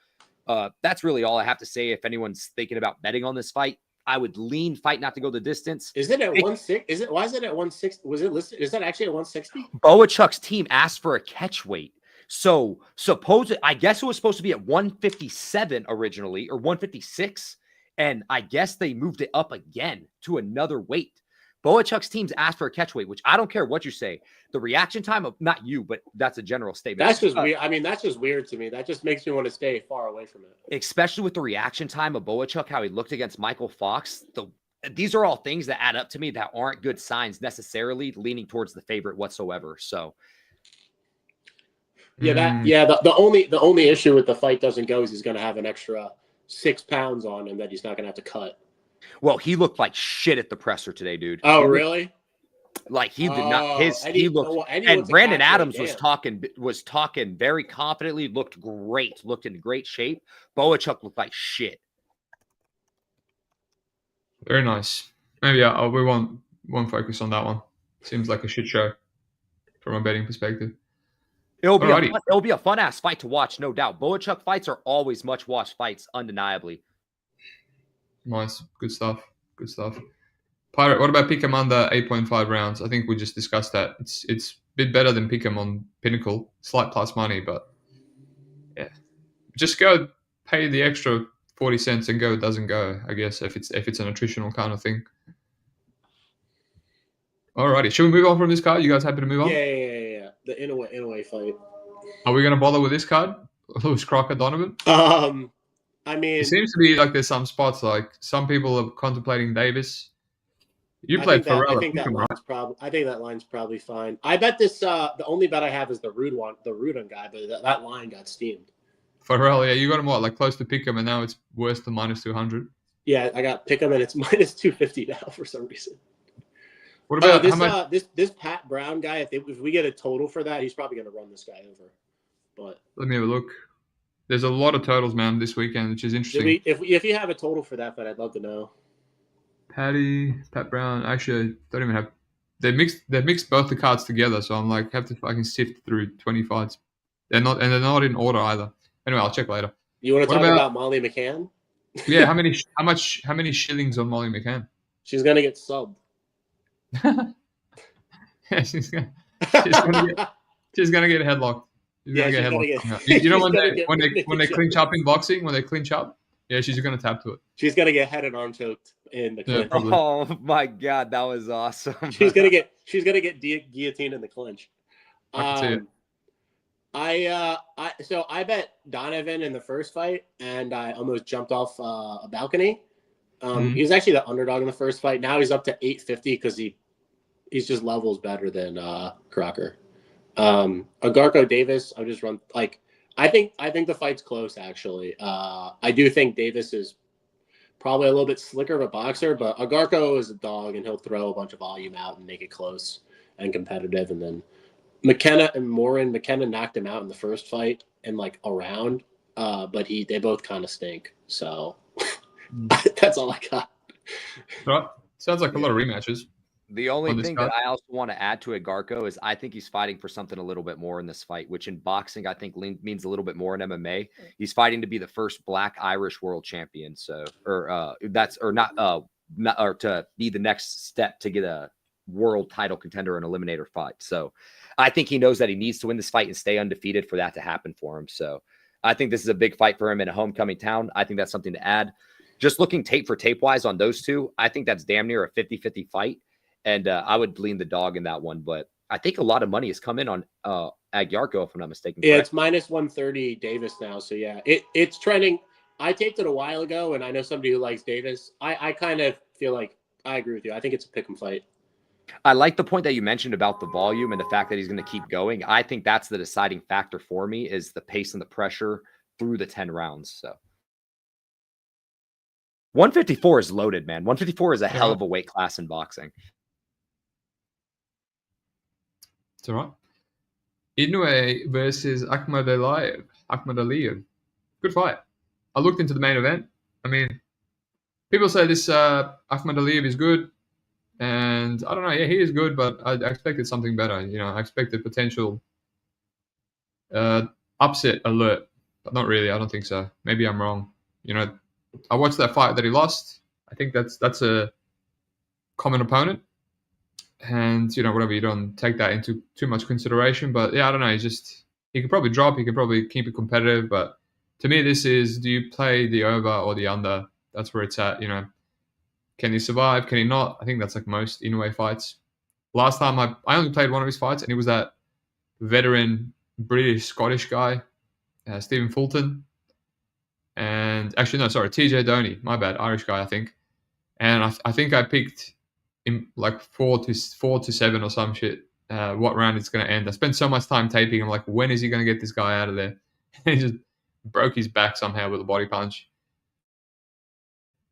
that's really all I have to say. If anyone's thinking about betting on this fight, I would lean fight not to go the distance. Is it at 160? Why is it at 160? Was it listed? Is that actually at 160? Bohachuk's team asked for a catch weight. So I guess it was supposed to be at 157 originally, or 156, and I guess they moved it up again to another weight. Bohachuk's teams asked for a catch weight, which I don't care what you say. The reaction time of, not you, but that's a general statement. That's just weird. I mean, that's just weird to me. That just makes me want to stay far away from it. Especially with the reaction time of Bohachuk, how he looked against Michael Fox. These are all things that add up to me that aren't good signs necessarily leaning towards the favorite whatsoever. So. The only issue with the fight doesn't go is he's going to have an extra 6 pounds on him that he's not going to have to cut. Well, he looked like shit at the presser today, dude. Oh, really? Like he did not. He looked. And Brandon Adams was talking very confidently. Looked great. Looked in great shape. Bohachuk looked like shit. Very nice. Maybe we won't focus on that one. Seems like a shit show from a betting perspective. It'll be a fun ass fight to watch, no doubt. Bohachuk fights are always much watched fights, undeniably. Nice, good stuff. Pirate, what about Pick'em under 8.5 rounds? I think we just discussed that. It's a bit better than Pick'em on Pinnacle, slight plus money, but yeah, just go pay the extra 40 cents and go. It doesn't go, I guess, if it's an attritional kind of thing. Alrighty, should we move on from this card? You guys happy to move on? Yeah. The Inoue fight. Are we going to bother with this card? Lewis Crocker Donovan? I mean, it seems to be like there's some spots, like some people are contemplating Davis. You played Farrell. I think that line's probably fine. I bet this. The only bet I have is the Rudon guy, but that line got steamed. Farrell, yeah, you got him like close to pick him, and now it's worse than minus 200. Yeah, I got pick him, and it's minus 250 now for some reason. What about this Pat Brown guy? If we get a total for that, he's probably going to run this guy over. But let me have a look. There's a lot of totals, man, this weekend, which is interesting. If you have a total for that fight, I'd love to know. Pat Brown. Actually, I don't even have. They mixed both the cards together, so I'm like have to fucking sift through 20 fights. They're not in order either. Anyway, I'll check later. You want to talk about Molly McCann? Yeah, how many shillings on Molly McCann? She's gonna get subbed. Yeah, she's gonna get headlocked. You know when they clinch up in boxing, when they clinch up, yeah, she's gonna tap to it. She's gonna get head and arm choked in the clinch. Yeah, oh my god, that was awesome. She's gonna get guillotined in the clinch. I bet Donovan in the first fight, and I almost jumped off a balcony. He was actually the underdog in the first fight. Now he's up to 850 because he's just levels better than Crocker. Agarco Davis, I'll just run I think the fight's close actually. I do think Davis is probably a little bit slicker of a boxer, but Agarco is a dog and he'll throw a bunch of volume out and make it close and competitive. And then McKenna knocked him out in the first fight in like a round, but they both kind of stink. So that's all I got. Right. Sounds like a lot of rematches. The only thing that I also want to add to Agarco is I think he's fighting for something a little bit more in this fight, which in boxing I think means a little bit more in MMA. He's fighting to be the first Black Irish world champion, to be the next step to get world title contender and eliminator fight. So I think he knows that he needs to win this fight and stay undefeated for that to happen for him. So I think this is a big fight for him in a homecoming town. I think that's something to add. Just looking tape for tape wise on those two, I think that's damn near a 50-50 fight. And I would lean the dog in that one. But I think a lot of money has come in on Aguiarco, if I'm not mistaken. Yeah, correct? it's minus 130 Davis now. So yeah, it's trending. I taped it a while ago, and I know somebody who likes Davis. I kind of feel like I agree with you. I think it's a pick 'em fight. I like the point that you mentioned about the volume and the fact that he's going to keep going. I think that's the deciding factor for me is the pace and the pressure through the 10 rounds. So 154 is loaded, man. 154 is a hell of a weight class in boxing. It's all right. Inoue versus Akhmadaliev. Good fight. I looked into the main event. I mean, people say this Akhmadaliev is good. And I don't know. Yeah, he is good, but I expected something better. You know, I expected potential upset alert. But not really. I don't think so. Maybe I'm wrong. You know, I watched that fight that he lost. I think that's a common opponent. And, you know, whatever, you don't take that into too much consideration. But, yeah, I don't know. He could probably drop. He could probably keep it competitive. But to me, this is, do you play the over or the under? That's where it's at, you know. Can he survive? Can he not? I think that's like most Inoue fights. Last time I only played one of his fights, and he was that veteran British-Scottish guy, Stephen Fulton. And actually, no, sorry, TJ Doney. My bad, Irish guy, I think. And I think I picked in like 4 to 7 or some shit. What round it's going to end? I spent so much time taping. I'm like, when is he going to get this guy out of there? And he just broke his back somehow with a body punch.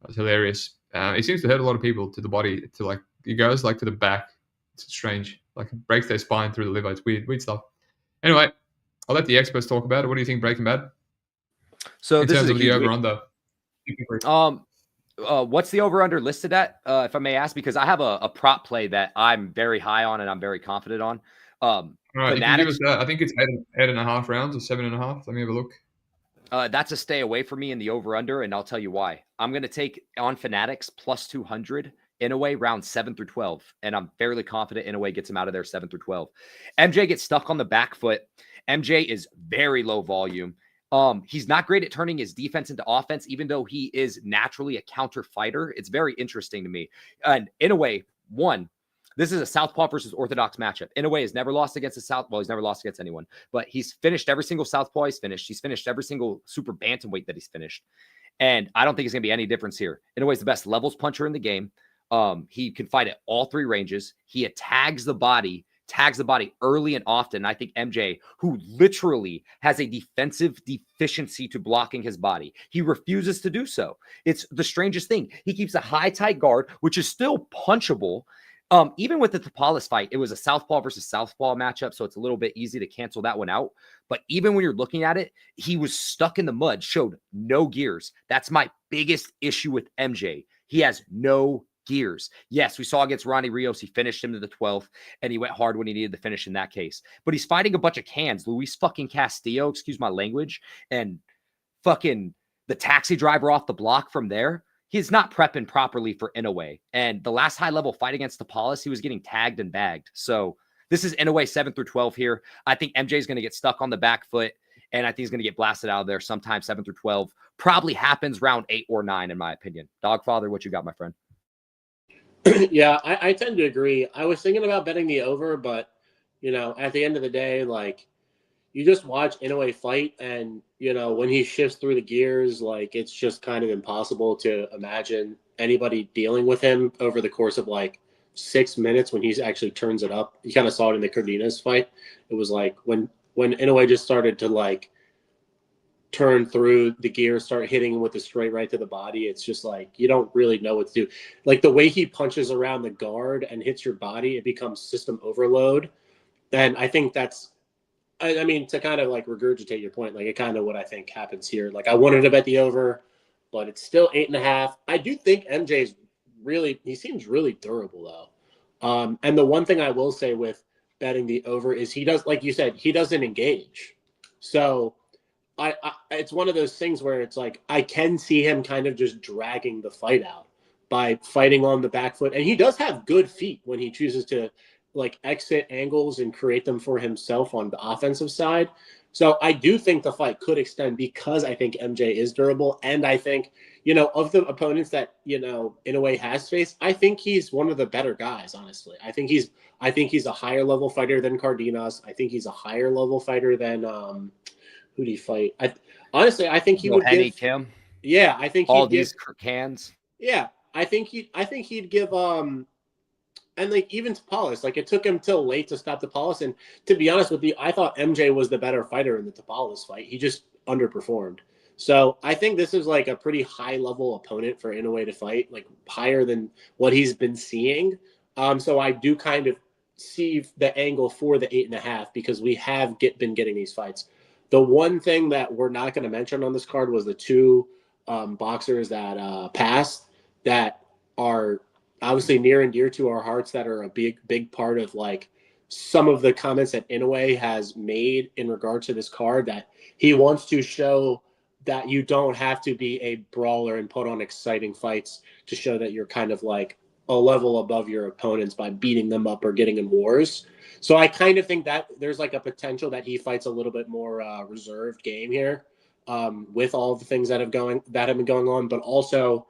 That was hilarious. It seems to hurt a lot of people to the body. To like, it goes like to the back. It's strange. Like it breaks their spine through the liver. It's weird stuff. Anyway, I'll let the experts talk about it. What do you think, Breaking Bad? So in this terms is of the over under. What's the over under listed at? If I may ask, because I have a prop play that I'm very high on and I'm very confident on. All right, you can give us that. I think it's 8.5 rounds or 7.5. Let me have a look. That's a stay away for me in the over-under, and I'll tell you why. I'm going to take on Fanatics plus 200 Inoue round 7 through 12, and I'm fairly confident Inoue gets him out of there 7 through 12. MJ gets stuck on the back foot. MJ is very low volume. He's not great at turning his defense into offense, even though he is naturally a counter fighter. It's very interesting to me. And Inoue, this is a southpaw versus orthodox matchup. Inoue has never lost against a southpaw. Well, he's never lost against anyone, but he's finished every single southpaw he's finished. He's finished every single super bantamweight that he's finished. And I don't think it's going to be any difference here. Inoue's the best levels puncher in the game. He can fight at all three ranges. He tags the body early and often. I think MJ, who literally has a defensive deficiency to blocking his body, he refuses to do so. It's the strangest thing. He keeps a high, tight guard, which is still punchable. Even with the Topalis fight, it was a southpaw versus southpaw matchup, so it's a little bit easy to cancel that one out. But even when you're looking at it, he was stuck in the mud, showed no gears. That's my biggest issue with MJ. He has no gears. Yes, we saw against Ronnie Rios, he finished him to the 12th, and he went hard when he needed to finish in that case. But he's fighting a bunch of cans. Luis fucking Castillo, excuse my language, and fucking the taxi driver off the block from there. He's not prepping properly for Inoue. And the last high-level fight against Topalis, he was getting tagged and bagged. So this is Inoue 7 through 12 here. I think MJ is going to get stuck on the back foot, and I think he's going to get blasted out of there sometime 7 through 12. Probably happens round 8 or 9, in my opinion. DogFather, what you got, my friend? Yeah, I tend to agree. I was thinking about betting the over, but, you know, at the end of the day, like, you just watch Inoue fight, and, you know, when he shifts through the gears, like, it's just kind of impossible to imagine anybody dealing with him over the course of, like, 6 minutes when he actually turns it up. You kind of saw it in the Cardenas fight. It was like when Inoue just started to, like, turn through the gears, start hitting him with the straight right to the body, it's just like you don't really know what to do. Like, the way he punches around the guard and hits your body, it becomes system overload. And I think that's, I mean, to kind of like regurgitate your point, like, it kind of what I think happens here. Like, I wanted to bet the over, but it's still 8.5. I do think MJ's really, he seems really durable though. And the one thing I will say with betting the over is he does, like you said, he doesn't engage. So it's one of those things where it's like I can see him kind of just dragging the fight out. by fighting on the back foot. And he does have good feet when he chooses to like exit angles and create them for himself on the offensive side. So I do think the fight could extend because I think MJ is durable. And I think, of the opponents that, Inoue has faced, I think he's one of the better guys, honestly. I think he's a higher level fighter than Cardenas. I think he's a higher level fighter than who do you fight? I think he would Henny, give Kim. Yeah, I think all these cans. Yeah, I think he'd give and like even to Tapales, like it took him till late to stop Tapales. And to be honest with you, I thought MJ was the better fighter in the Tapales fight. He just underperformed. So I think this is like a pretty high level opponent for Inoue to fight, like higher than what he's been seeing. So I do kind of see the angle for the 8.5 because we have been getting these fights. The one thing that we're not going to mention on this card was the two boxers that passed that are obviously near and dear to our hearts, that are a big part of like some of the comments that Inoue has made in regard to this card, that he wants to show that you don't have to be a brawler and put on exciting fights to show that you're kind of like a level above your opponents by beating them up or getting in wars. So I kind of think that there's like a potential that he fights a little bit more reserved game here with all the things that have been going on, but also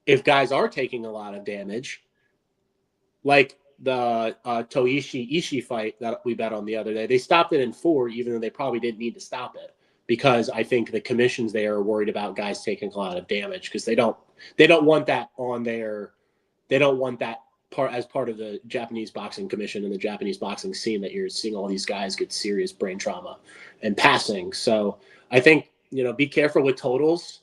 if guys are taking a lot of damage, like the Toishi Ishii fight that we bet on the other day, they stopped it in 4, even though they probably didn't need to stop it, because I think the commissions there are worried about guys taking a lot of damage because they don't want that on their, they don't want that part of the Japanese boxing commission and the Japanese boxing scene, that you're seeing all these guys get serious brain trauma and passing. So I think, be careful with totals.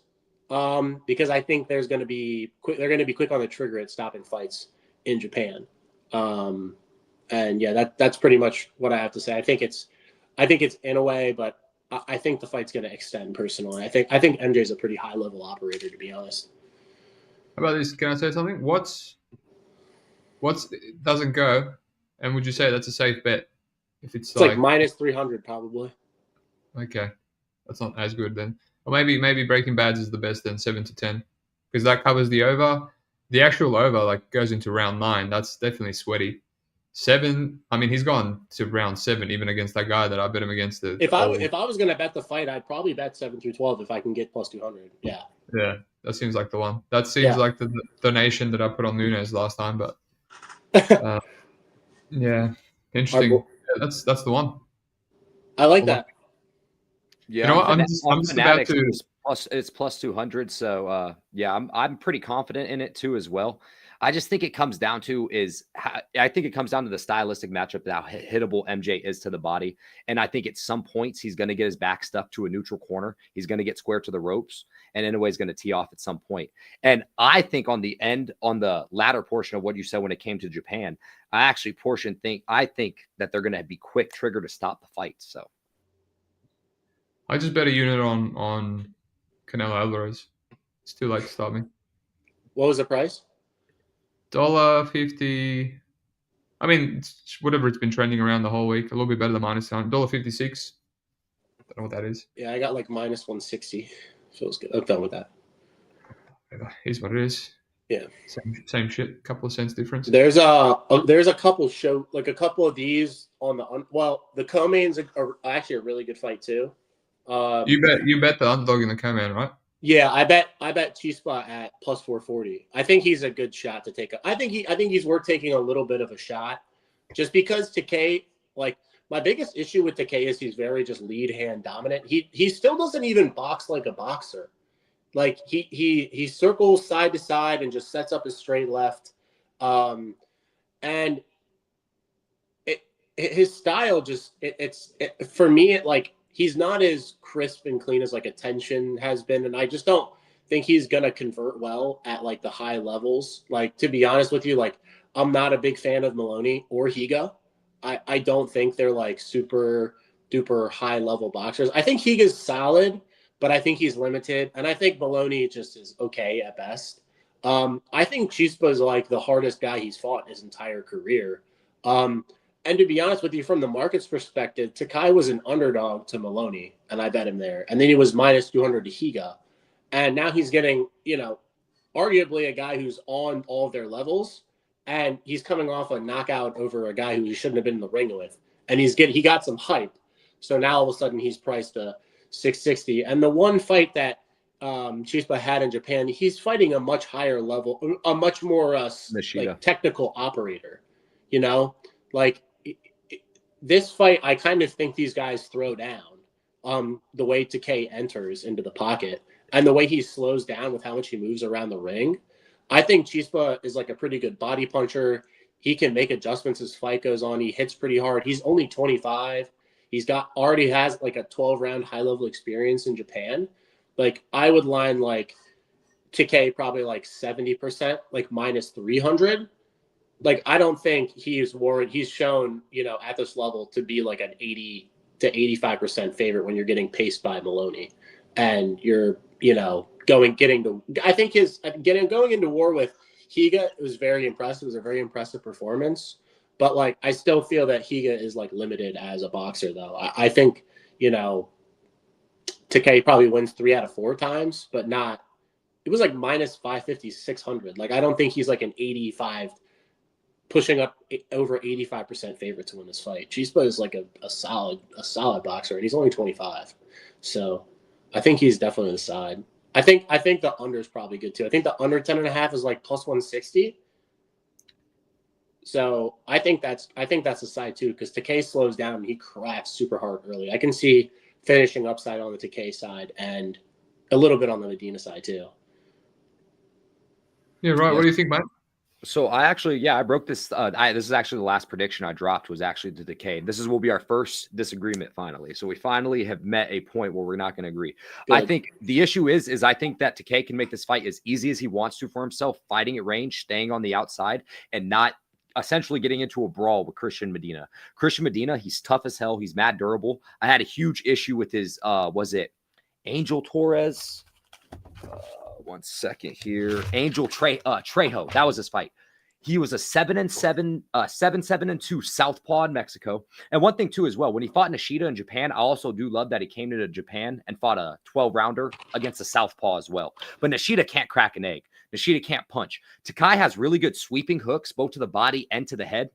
Because I think they're going to be quick on the trigger at stopping fights in Japan. And yeah, that's pretty much what I have to say. I think it's Inoue, but I think the fight's going to extend personally. I think MJ's a pretty high level operator, to be honest. How about this? Can I say something? What's doesn't go, and would you say that's a safe bet? If it's like minus 300 probably. Okay, that's not as good then. Or maybe Breaking Bad's is the best then, 7 to 10, because that covers the over. The actual over like goes into round 9. That's definitely sweaty. 7. I mean, he's gone to round 7 even against that guy that I bet him against. If I was going to bet the fight, I'd probably bet 7 through 12 if I can get plus 200. Yeah. Yeah, that seems like the one. That seems like the donation that I put on Nunes last time, but yeah, interesting. Yeah, that's the one. I like that. Yeah, you know what? I'm just about to. It's plus 200, so yeah, I'm pretty confident in it too as well. I just think it comes down to the stylistic matchup, how hittable MJ is to the body, and I think at some points he's going to get his back stuck to a neutral corner. He's going to get square to the ropes, and Inoue is going to tee off at some point. And I think on the latter portion of what you said when it came to Japan, I think that they're going to be quick trigger to stop the fight. So I just bet a unit on Canelo Álvarez. It's too late to stop me. What was the price? $1.50. I mean, whatever it's been trending around the whole week. A little bit better than minus $1.56. Don't know what that is. Yeah, I got like minus 160. Feels good. I'm done with that. Here's what it is. Yeah. Same shit. Couple of cents difference. There's a couple a couple of these on the co-mains are actually a really good fight too. You bet the underdog in the co-main, right? Yeah, I bet Chispa at plus 440. I think he's a good shot to take. I think he's worth taking a little bit of a shot, just because Takei, like my biggest issue with Takei is he's very just lead hand dominant. He still doesn't even box like a boxer. Like he circles side to side and just sets up his straight left, and his style just for me like. He's not as crisp and clean as like Attention has been. And I just don't think he's going to convert well at like the high levels. Like, to be honest with you, like I'm not a big fan of Maloney or Higa. I don't think they're like super duper high level boxers. I think Higa's solid, but I think he's limited. And I think Maloney just is okay at best. I think Chispa is like the hardest guy he's fought his entire career. And to be honest with you, from the market's perspective, Takai was an underdog to Maloney, and I bet him there. And then he was minus 200 to Higa. And now he's getting, arguably a guy who's on all of their levels, and he's coming off a knockout over a guy who he shouldn't have been in the ring with, and he got some hype. So now all of a sudden he's priced to 660. And the one fight that Chispa had in Japan, he's fighting a much higher level, a much more like technical operator. You know, like this fight, I kind of think these guys throw down the way Takei enters into the pocket and the way he slows down with how much he moves around the ring. I think Chispa is like a pretty good body puncher. He can make adjustments as fight goes on. He hits pretty hard. He's only 25. He's already has like a 12-round high-level experience in Japan. Like I would line like Takei probably like 70%, like minus 300. Like I don't think he's shown, you know, at this level to be like an 80 to 85% favorite when you're getting paced by Maloney and you're, you know, going into war with Higa was very impressive. It was a very impressive performance. But like I still feel that Higa is like limited as a boxer though. I think, you know, Takei probably wins 3 out of 4 times, but not it was like minus 550, 600. Like I don't think he's like an 85 pushing up over 85% favorite to win this fight. Chispa is like a solid boxer, and he's only 25. So I think he's definitely the side. I think the under is probably good too. I think the under 10.5 is like plus 160. So I think that's the side too, because Takei slows down and he cracks super hard early. I can see finishing upside on the Takei side and a little bit on the Medina side too. Yeah, right. What do you think, mate? So I broke this. This is actually the last prediction I dropped was actually the Decay. This will be our first disagreement finally. So we finally have met a point where we're not going to agree. Good. I think the issue is I think that Decay can make this fight as easy as he wants to for himself, fighting at range, staying on the outside, and not essentially getting into a brawl with Christian Medina. Christian Medina, he's tough as hell. He's mad durable. I had a huge issue with his, was it Angel Torres? 1 second here. Angel Trejo. That was his fight. He was a 7-7, 7-2 southpaw in Mexico. And one thing too as well, when he fought Nishida in Japan, I also do love that he came into Japan and fought a 12-rounder against a southpaw as well. But Nishida can't crack an egg. Nishida can't punch. Takai has really good sweeping hooks, both to the body and to the head.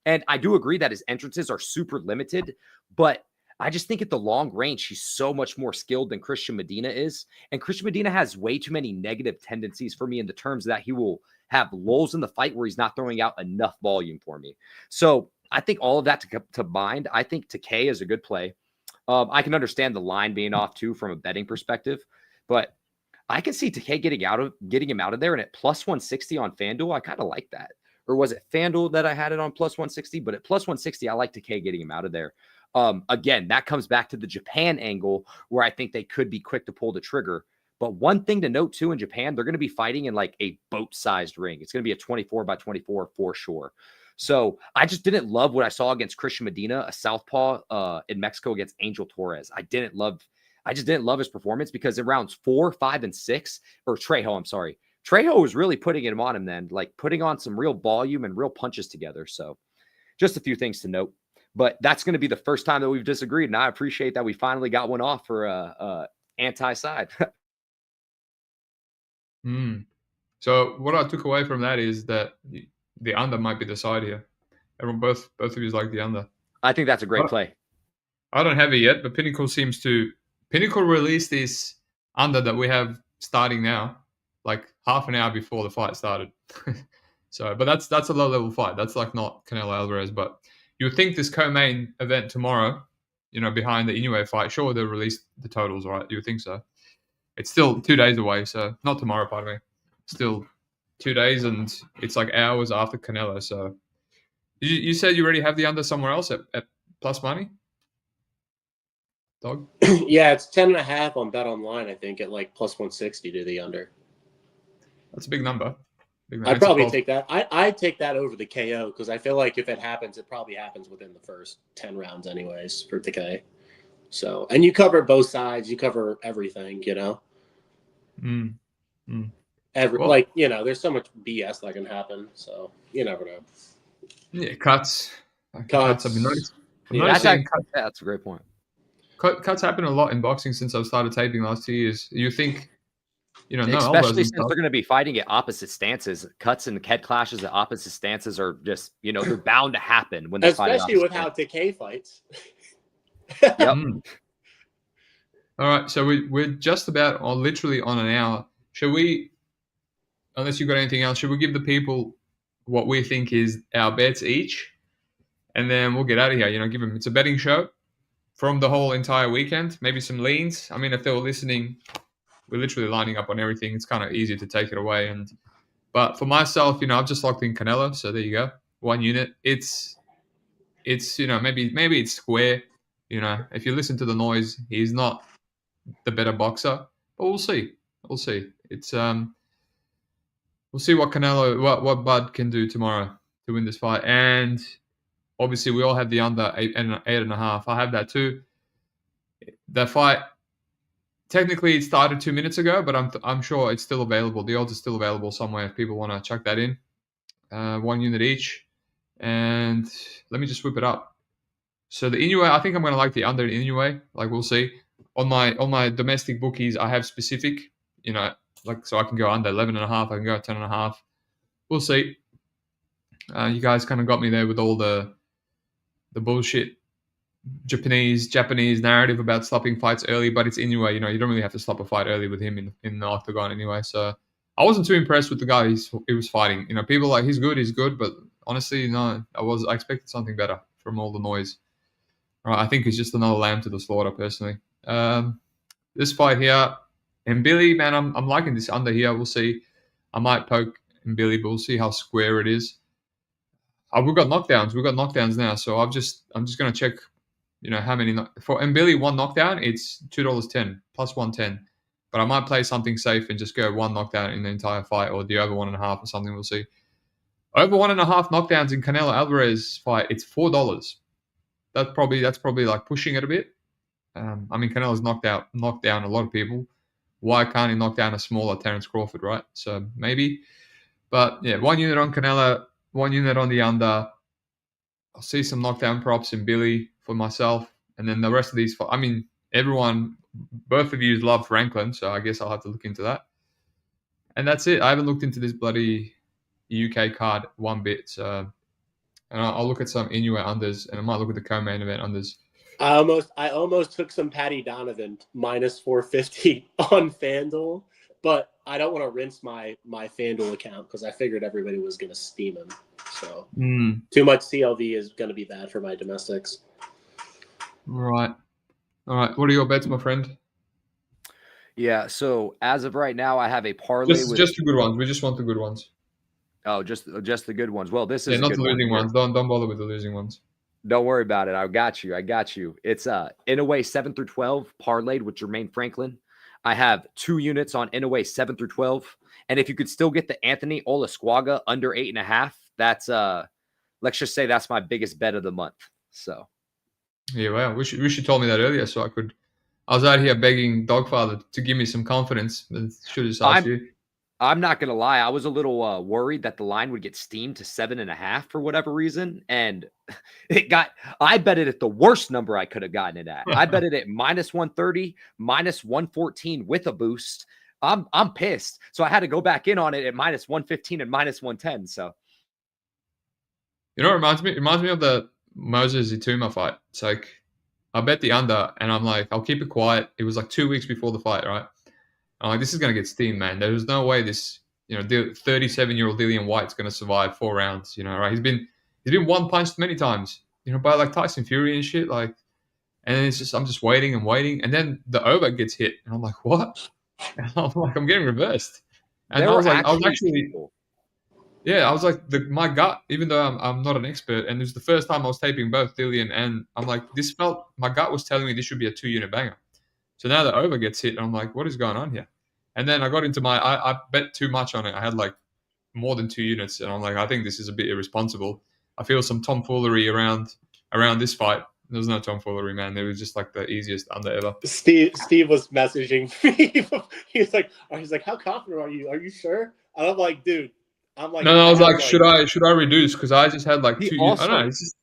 And I do agree that his entrances are super limited, but I just think at the long range, he's so much more skilled than Christian Medina is. And Christian Medina has way too many negative tendencies for me in the terms that he will have lulls in the fight where he's not throwing out enough volume for me. So I think all of that to bind, I think Takei is a good play. I can understand the line being off too from a betting perspective, but I can see Takei getting him out of there. And at plus 160 on FanDuel, I kind of like that. Or was it FanDuel that I had it on plus 160? But at plus 160, I like Takei getting him out of there. Again, that comes back to the Japan angle where I think they could be quick to pull the trigger. But one thing to note too, in Japan, they're going to be fighting in like a boat-sized ring. It's going to be a 24 by 24 for sure. So I just didn't love what I saw against Christian Medina, a southpaw in Mexico against Angel Torres. I just didn't love his performance because in rounds 4, 5, and 6, or Trejo was really putting it on him then, like putting on some real volume and real punches together. So just a few things to note. But that's going to be the first time that we've disagreed, and I appreciate that we finally got one off for anti-side. So what I took away from that is that the under might be the side here. Everyone, both of you like the under. I think that's a great play. I don't have it yet, but Pinnacle released this under that we have starting now, like half an hour before the fight started. So, but that's a low level fight. That's like not Canelo Álvarez, but you would think this co-main event tomorrow, you know, behind the Inoue fight, sure they'll release the totals, right? You would think so. It's still 2 days away, so not tomorrow, pardon me. Still 2 days, and it's like hours after Canelo. So you said you already have the under somewhere else at plus money? Dog? Yeah, it's 10.5 on Bet Online, I think, at like plus 160 to the under. That's a big number. I'd probably take that. I'd take that over the KO because I feel like if it happens, it probably happens within the first 10 rounds anyways for Takei. So, and you cover both sides. You cover everything, you know? Like, you know, there's so much BS that can happen. So, you never know. Yeah, cuts. Cuts. I've been noticing. That's a great point. Cuts happen a lot in boxing since I've started taping last 2 years. You think no elbows Especially and since stuff. they're going to be fighting at opposite stances. Cuts and head clashes at opposite stances are just, they're bound to happen when they fight. Especially with how Decay fights. Yep. All right, so we're just about literally on an hour. Should we, unless you've got anything else, should we give the people what we think is our bets each? And then we'll get out of here. Give them, it's a betting show from the whole entire weekend. Maybe some leans. I mean, if they were listening, we're literally lining up on everything. It's kind of easy to take it away. But for myself, I've just locked in Canelo. So there you go. 1 unit. It's maybe it's square. If you listen to the noise, he's not the better boxer. But we'll see. We'll see. It's we'll see what Canelo, what Bud can do tomorrow to win this fight. And obviously, we all have the under 8.5. I have that too. That fight, technically, it started 2 minutes ago, but I'm sure it's still available. The odds are still available somewhere if people want to chuck that in. 1 unit each. And let me just whip it up. So the Inoue, I think I'm going to like the under in Inoue. Like, we'll see. On my domestic bookies, I have specific, so I can go under 11.5. I can go 10.5. We'll see. You guys kind of got me there with all the bullshit Japanese narrative about stopping fights early, but it's Inoue. You don't really have to stop a fight early with him in the octagon anyway. So I wasn't too impressed with the guy he was fighting. People are like, he's good, but honestly, no, I expected something better from all the noise. All right, I think he's just another lamb to the slaughter, personally. This fight here, Mbilli, man, I'm liking this under here. We'll see. I might poke Mbilli, but we'll see how square it is. We've got knockdowns. We've got knockdowns now, so I'm just going to check. How many for Mbilli, 1 knockdown? It's $2.10 plus 110. But I might play something safe and just go 1 knockdown in the entire fight, or the over 1.5 or something. We'll see. Over 1.5 knockdowns in Canelo Álvarez fight. It's $4. That's probably like pushing it a bit. Canelo's knocked down a lot of people. Why can't he knock down a smaller Terence Crawford, right? So maybe. But yeah, 1 unit on Canelo, 1 unit on the under. I'll see some knockdown props in Mbilli for myself. And then the rest of these, both of you love Franklin, so I guess I'll have to look into that. And that's it. I haven't looked into this bloody UK card one bit. So, and I'll look at some Inoue unders, and I might look at the co-main event unders. I almost took some Patty Donovan minus 450 on FanDuel, but I don't want to rinse my FanDuel account because I figured everybody was going to steam him. So too much CLV is going to be bad for my domestics. Right. All right. What are your bets, my friend? Yeah. So as of right now, I have a parlay. Just the good ones. We just want the good ones. Oh, just the good ones. Well, this is not the losing ones. Don't bother with the losing ones. Don't worry about it. I got you. It's Inoue 7 through 12 parlayed with Jermaine Franklin. I have 2 units on Inoue 7 through 12. And if you could still get the Anthony Olascuaga under 8.5, that's let's just say that's my biggest bet of the month. So yeah, wow. Wish you told me that earlier so I could. I was out here begging DogFather to give me some confidence. Should have asked you. I'm not going to lie. I was a little worried that the line would get steamed to 7.5 for whatever reason. And I bet it at the worst number I could have gotten it at. I bet it at minus 130, minus 114 with a boost. I'm pissed. So I had to go back in on it at minus 115 and minus 110. So, it reminds me of the Moses Ituma fight. It's like, I bet the under and I'm like, I'll keep it quiet. It was like 2 weeks before the fight, right? I'm like, this is going to get steamed, man. There's no way this, 37-year-old Dillian White's going to survive 4 rounds, right? He's been one punched many times, by like Tyson Fury and shit. Like, and it's just, I'm just waiting and waiting. And then the over gets hit. And I'm like, what? And I'm like, I'm getting reversed. And I was like, my gut, even though I'm not an expert, and it was the first time I was taping both Dillian and I'm like, my gut was telling me this should be a 2-unit banger. So now the over gets hit, and I'm like, what is going on here? And then I got into I bet too much on it. I had like more than 2 units, and I'm like, I think this is a bit irresponsible. I feel some tomfoolery around this fight. There was no tomfoolery, man. It was just like the easiest under ever. Steve was messaging me. He's like, how confident are you? Are you sure? And I'm like, dude. No, I was like, should I reduce? Because I just had like 2 units. I don't know. It's just.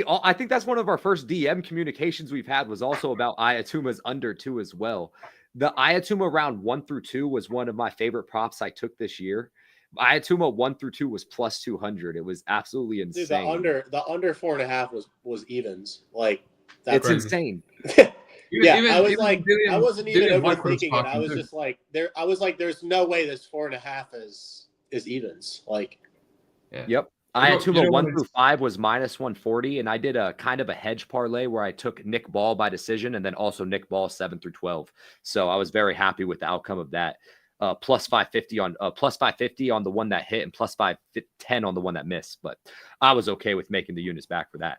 I think that's one of our first DM communications we've had was also about Ayatuma's under 2 as well. The Ayatuma round 1 through 2 was one of my favorite props I took this year. Ayatuma 1 through 2 was plus 200. It was absolutely insane. Dude, the under 4.5 was evens. Like it's insane. I wasn't even overthinking it. I was just like, there's no way this 4.5 is evens. Like, yep. Ayatuma 1 through 5 was minus 140, and I did a kind of a hedge parlay where I took Nick Ball by decision and then also Nick Ball 7 through 12. So I was very happy with the outcome of that. Plus 550 on the one that hit and plus 510 on the one that missed. But I was okay with making the units back for that.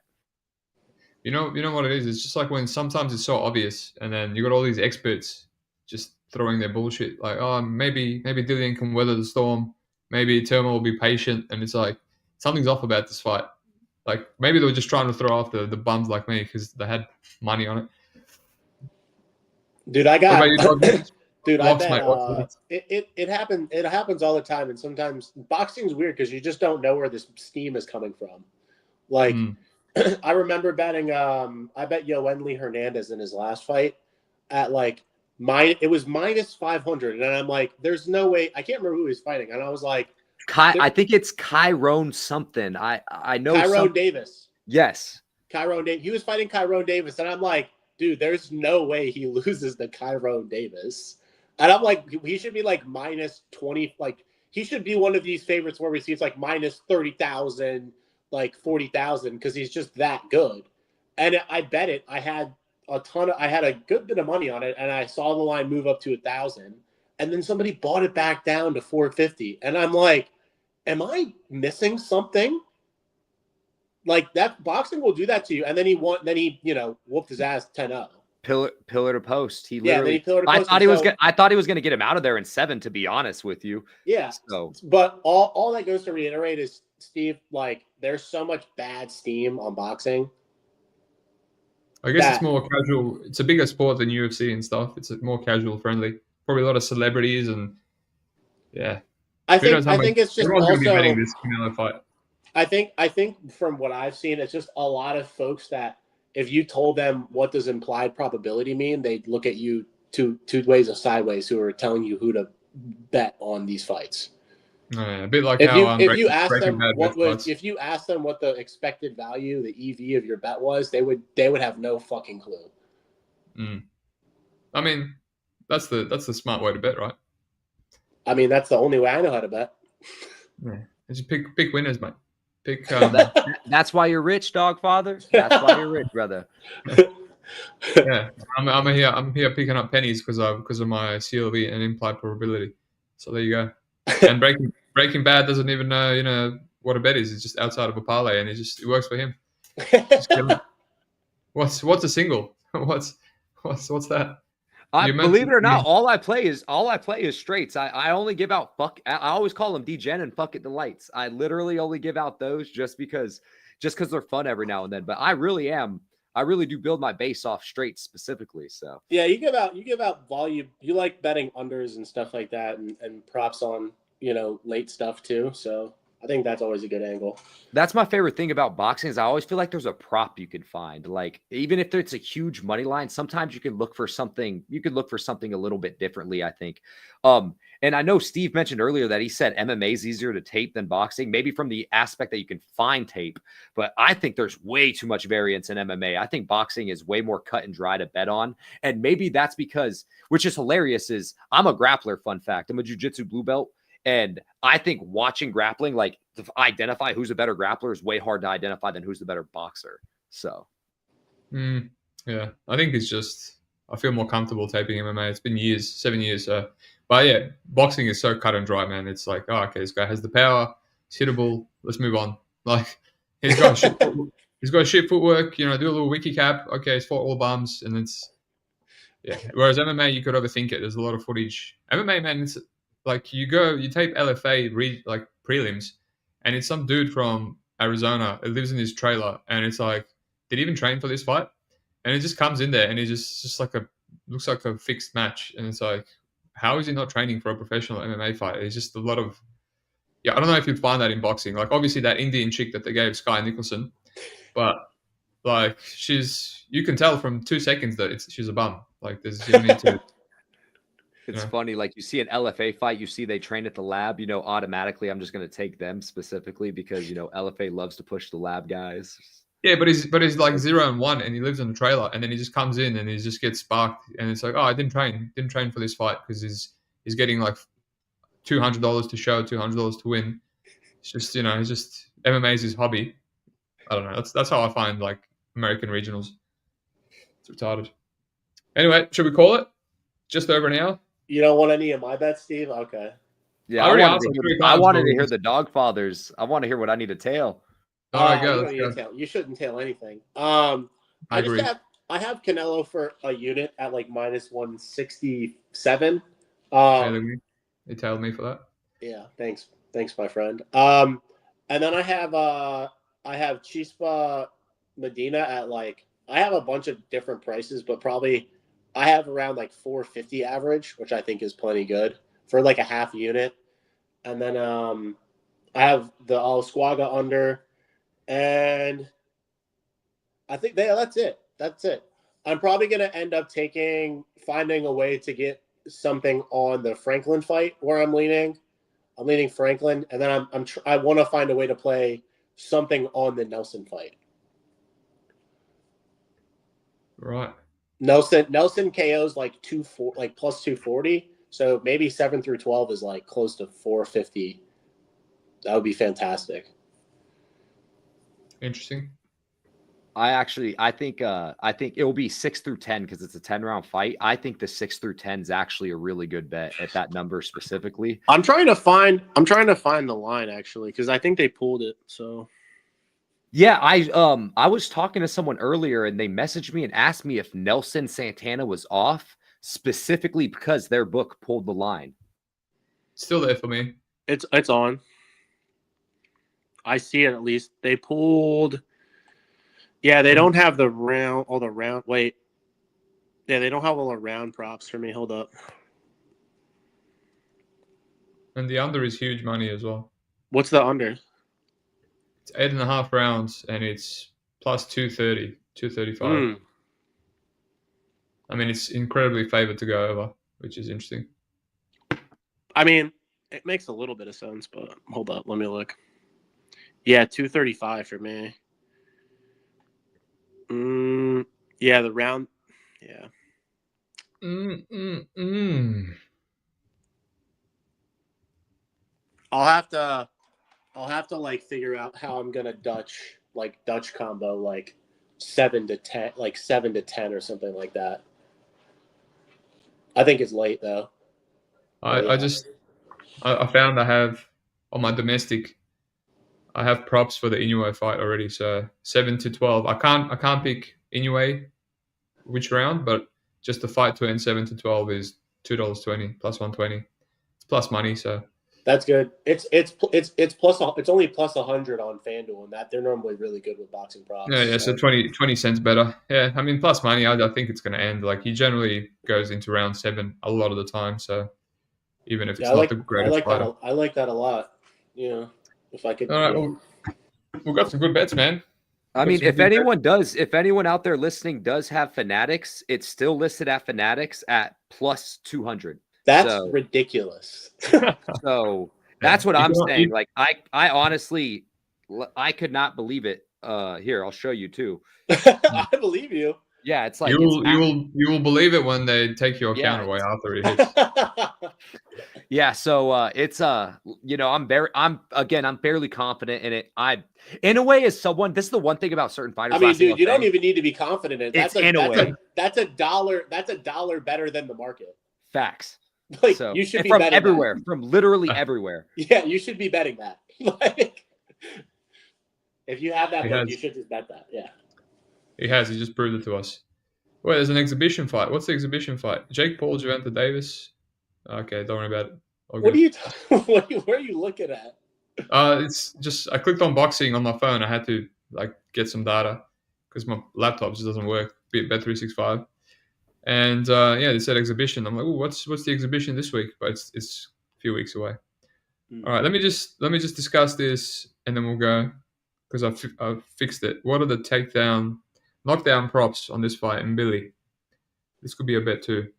You know what it is? It's just like when sometimes it's so obvious, and then you got all these experts just throwing their bullshit. Like, oh, maybe Dillian can weather the storm. Maybe Termo will be patient, and it's like something's off about this fight. Like maybe they were just trying to throw off the bums like me because they had money on it. Dude, I got. Dude, Blocks, I bet it happens all the time, and sometimes boxing's weird because you just don't know where this steam is coming from. Like, I remember betting. I bet Yoenli Hernandez in his last fight at like it was minus 500, and I'm like, there's no way. I can't remember who he was fighting, and I was like, I think it's Kyrone something. I know Kyrone Davis. Yes, Kyrone Davis. He was fighting Kyrone Davis, and I'm like, dude, there's no way he loses to Kyrone Davis. And I'm like, he should be like minus 20. Like, he should be one of these favorites where we see it's like minus 30,000, like 40,000, because he's just that good. And I bet it. I had a good bit of money on it, and I saw the line move up to 1,000, and then somebody bought it back down to 450, and I'm like, am I missing something? Like, that boxing will do that to you, and then he whooped his ass 10-0. Pillar to post. He literally. I thought he was gonna get him out of there in 7. To be honest with you. Yeah. So, but all that goes to reiterate is, Steve, like, there's so much bad steam on boxing. I guess it's more casual. It's a bigger sport than UFC and stuff. It's more casual friendly. Probably a lot of celebrities and I think it's just also be betting this Canelo fight. I think from what I've seen, it's just a lot of folks that, if you told them what does implied probability mean, they'd look at you two ways or sideways, who are telling you who to bet on these fights. A bit like if you ask them what the expected value, the EV of your bet was, they would have no fucking clue. I mean, that's the smart way to bet, right? I mean, that's the only way I know how to bet. Yeah, just pick winners, mate. That's why you're rich, DogFather. That's why you're rich, brother. Yeah, I'm here picking up pennies because of my CLV and implied probability. So there you go. And Breaking Bad doesn't even know what a bet is. It's just outside of a parlay, and it works for him. What's a single? What's that? Believe it or not, all I play is straights. I only give out I always call them D-Gen and fuck it the lights. I literally only give out those just because they're fun every now and then. But I really do build my base off straights specifically. So yeah, you give out volume. You like betting unders and stuff like that, and props on late stuff too. So I think that's always a good angle. That's my favorite thing about boxing is I always feel like there's a prop you can find. Like, even if it's a huge money line, sometimes you can look for something. You could look for something a little bit differently, I think. And I know Steve mentioned earlier that he said MMA is easier to tape than boxing, maybe from the aspect that you can find tape. But I think there's way too much variance in MMA. I think boxing is way more cut and dry to bet on. And maybe that's because, which is hilarious, is I'm a grappler, fun fact. I'm a jiu-jitsu blue belt. And I think watching grappling, like, to identify who's a better grappler is way hard to identify than who's the better boxer. So, yeah, I think it's just I feel more comfortable taping MMA. It's been 7 years. But yeah, boxing is so cut and dry, man. It's like, oh, okay, this guy has the power. He's hittable. Let's move on. Like, he's got shit footwork. Do a little wiki cap. Okay, he's fought all bums, and Whereas MMA, you could overthink it. There's a lot of footage. MMA, man, it's like you tape LFA prelims, and it's some dude from Arizona that lives in his trailer, and it's like, did he even train for this fight? And it just comes in there, and he just looks like a fixed match, and it's like, how is he not training for a professional MMA fight? It's just a lot of, I don't know if you'd find that in boxing. Like, obviously that Indian chick that they gave Sky Nicholson, but like you can tell from 2 seconds that she's a bum. Like, there's you need to. It's funny, like you see an LFA fight, you see they train at the lab, automatically I'm just going to take them specifically because, LFA loves to push the lab guys. Yeah, but he's like 0-1 and he lives in a trailer and then he just comes in and he just gets sparked and it's like, oh, I didn't train for this fight because he's getting like $200 to show, $200 to win. It's just, he's just MMA is his hobby. I don't know. That's how I find like American regionals. It's retarded. Anyway, should we call it? Just over an hour. You don't want any of my bets, Steve? Okay. Yeah, I wanted to hear the DogFathers. I want to hear what I need to tail. All right, go. You shouldn't tail anything. I agree. I have Canelo for a unit at like minus 167. They tailed me for that. Yeah, thanks, my friend. And then I have Chispa Medina at like, I have a bunch of different prices, but probably I have around like 450 average, which I think is plenty good for like a half unit. And then I have the Olascuaga under, and I think that's it. I'm probably going to end up finding a way to get something on the Franklin fight where I'm leaning. I'm leaning Franklin, and then I want to find a way to play something on the Nelson fight. Right. Nelson KO's like plus 240. So maybe 7 through 12 is like close to 450. That would be fantastic. Interesting. I think it will be 6 through 10 because it's a 10-round fight. I think the 6 through 10 is actually a really good bet at that number specifically. I'm trying to find the line actually because I think they pulled it. So yeah, I was talking to someone earlier and they messaged me and asked me if Nelson Santana was off specifically because their book pulled the line. Still there for me. It's on. I see it at least. They pulled. Yeah, they don't have all the round. Wait. Yeah, they don't have all the round props for me. Hold up. And the under is huge money as well. What's the under? It's 8.5 rounds and it's plus 230, 235. Mm. I mean, it's incredibly favored to go over, which is interesting. I mean, it makes a little bit of sense, but hold up. Let me look. Yeah, 235 for me. Yeah, the round. Yeah. I'll have to like figure out how I'm gonna Dutch combo like 7 to 10, like 7 to 10 or something like that. I think it's late though. I found I have on my domestic. I have props for the Inoue fight already, so 7 to 12. I can't pick Inoue which round, but just the fight to end 7 to 12 is $2.20 plus 120. It's plus money, so that's good. It's only plus 100 on FanDuel, and that they're normally really good with boxing props. Yeah, so 20 cents better. Yeah, I mean plus money. I think it's going to end. Like he generally goes into round 7 a lot of the time, so even if it's not the greatest fighter. I like that a lot. Yeah. If I could. All right, well, we've got some good bets, man. I mean, if anyone out there listening does have Fanatics, it's still listed at Fanatics at plus 200. That's ridiculous. So that's what I'm saying. Like, I honestly, I could not believe it. Here, I'll show you too. I believe you. Yeah, it's like you will believe it when they take your account away after it hits. Yeah, so it's I'm fairly confident in it. Inoue is someone. This is the one thing about certain fighters. I mean, dude, you don't even need to be confident in it. That's a dollar. That's $1 better than the market. Facts. Like so, you should be from betting everywhere, that. From literally everywhere. Yeah, you should be betting that. Like, if you have that book, you should just bet that. Yeah. He has. He just proved it to us. Wait, there's an exhibition fight. What's the exhibition fight? Jake Paul, Gervonta Davis. Okay, don't worry about it. Where are you looking at? It's just I clicked on boxing on my phone. I had to like get some data because my laptop just doesn't work. Bet365, and they said exhibition. I'm like, oh, what's the exhibition this week? But it's a few weeks away. All right, let me just discuss this and then we'll go because I've fixed it. What are the knockdown props on this fight? Mbilli. This could be a bet too.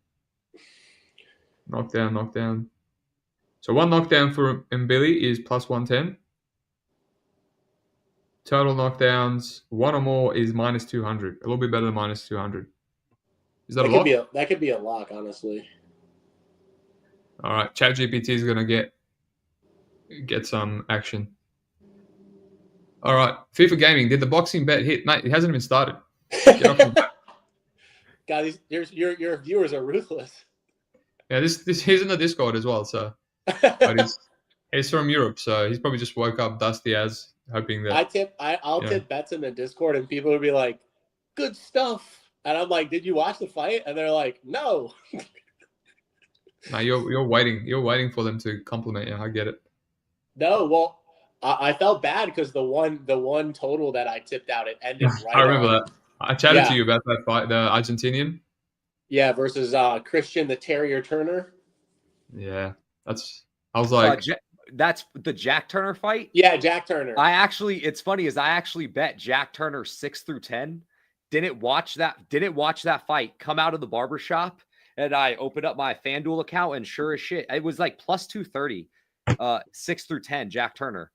Knockdown. So one knockdown for Mbilli is plus 110. Total knockdowns, one or more is minus 200. A little bit better than minus 200. Is that a lock? That could be a lock, honestly. All right, ChatGPT is gonna get some action. All right, FIFA Gaming. Did the boxing bet hit, mate? It hasn't even started. Get off the bet. God, your viewers are ruthless. Yeah, this he's in the Discord as well. So, but he's from Europe, so he's probably just woke up dusty as, hoping that I'll tip bets in the Discord, and people will be like, "Good stuff," and I'm like, "Did you watch the fight?" And they're like, "No." No, you're waiting for them to compliment you. I get it. No, well, I felt bad because the one total that I tipped out, it ended right. I remember that. I chatted to you about that fight, the Argentinian. Yeah, versus Christian the Terrier Turner. Yeah, I was like, that's the Jack Turner fight. Yeah, Jack Turner. It's funny is I actually bet Jack Turner 6 through 10. Didn't watch that fight. Come out of the barbershop, and I opened up my FanDuel account, and sure as shit, it was like plus 230. 6 through 10, Jack Turner.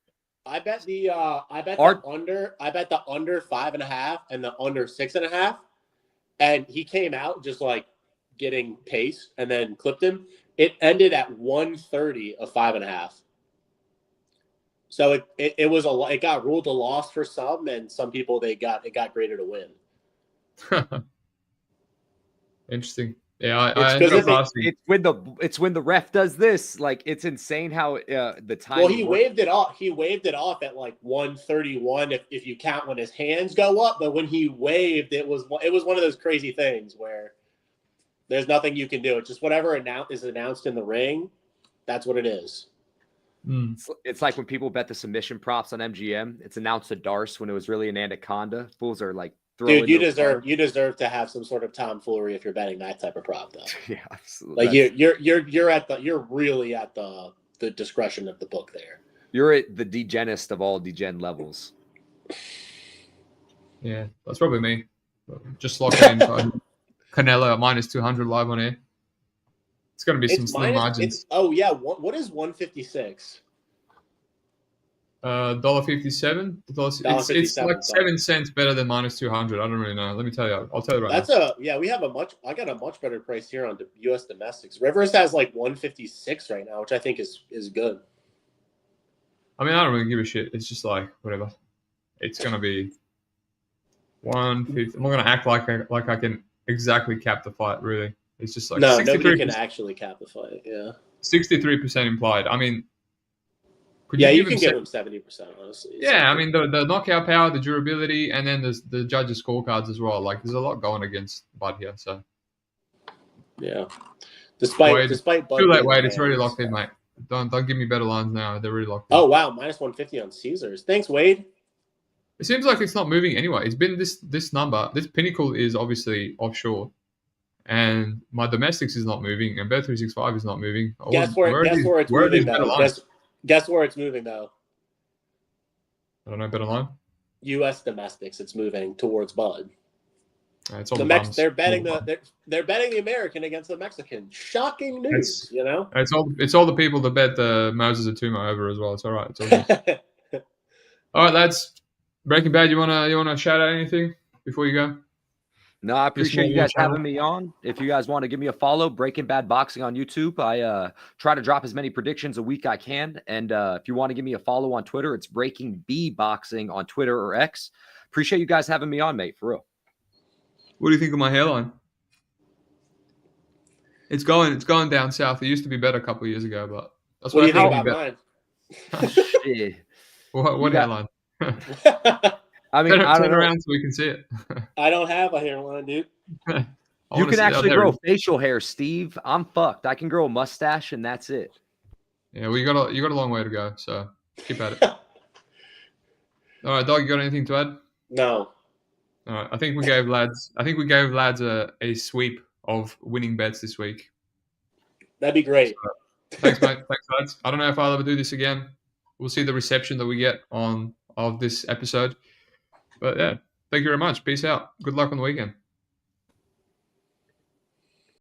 I bet the under 5.5 and the under 6.5, and he came out just like getting pace and then clipped him. It ended at 130 of 5.5. So it got ruled a loss for some, and some people it got graded a win. Interesting. Yeah, I ended up asking. It's when the ref does this. Like, it's insane how the time. Well, he waved it off. He waved it off at like 131 if you count when his hands go up. But when he waved, it was one of those crazy things where there's nothing you can do. It's just whatever is announced in the ring. That's what it is. It's like when people bet the submission props on MGM. It's announced a Darce when it was really an Anaconda. Fools are like. Dude, you deserve to have some sort of tomfoolery if you're betting that type of prop, though. Yeah, absolutely. Like you're really at the discretion of the book there. You're at the degenist of all degen levels. Yeah, that's probably me. Just lock it in. Canelo at minus 200 live on air. It's going to be some slim margins. What is 156? $1.57. It's like 7 cents better than minus 200. I don't really know. Let me tell you. I'll tell you right now. We have I got a much better price here on U.S. domestics. Rivers has like 156 right now, which I think is good. I mean, I don't really give a shit. It's just like whatever. It's gonna be 150. I'm not gonna act like I can exactly cap the fight. Really, it's just like nobody can actually cap the fight. Yeah, 63% implied. I mean. You can give him 70%, honestly. Yeah, I mean the knockout power, the durability, and then there's the judges' scorecards as well. Like there's a lot going against Bud here. So yeah, despite Bud too late. Wait, it's already locked in, mate. Don't give me better lines now. They're already locked in. Oh wow, minus 150 on Caesars. Thanks, Wade. It seems like it's not moving anyway. It's been this number. This pinnacle is obviously offshore, and my domestics is not moving, and Bet365 is not moving. Guess where it's moving though. Guess where it's moving though? I don't know. Better line. U.S. domestics. It's moving towards Bud. It's all they're betting the American against the Mexican. Shocking news, It's all the people that bet the Moses Atuma over as well. It's all right. It's all good. All right, lads. Breaking Bad. You wanna shout out anything before you go? No, I appreciate you guys having me on. If you guys want to give me a follow, Breaking Bad Boxing on YouTube. I try to drop as many predictions a week I can. And if you want to give me a follow on Twitter, it's Breaking B Boxing on Twitter or X. Appreciate you guys having me on, mate, for real. What do you think of my hairline? It's going down south. It used to be better a couple of years ago, but that's what I think about mine. What hairline? I mean, turn around so we can see it. I don't have a hairline, dude. You can actually grow facial hair, Steve. I'm fucked. I can grow a mustache, and that's it. Yeah, well, you got a long way to go, so keep at it. All right, Dog, you got anything to add? No. All right, I think we gave lads a sweep of winning bets this week. That'd be great. So, thanks, mate. Thanks, lads. I don't know if I'll ever do this again. We'll see the reception that we get of this episode. But yeah, thank you very much. Peace out. Good luck on the weekend.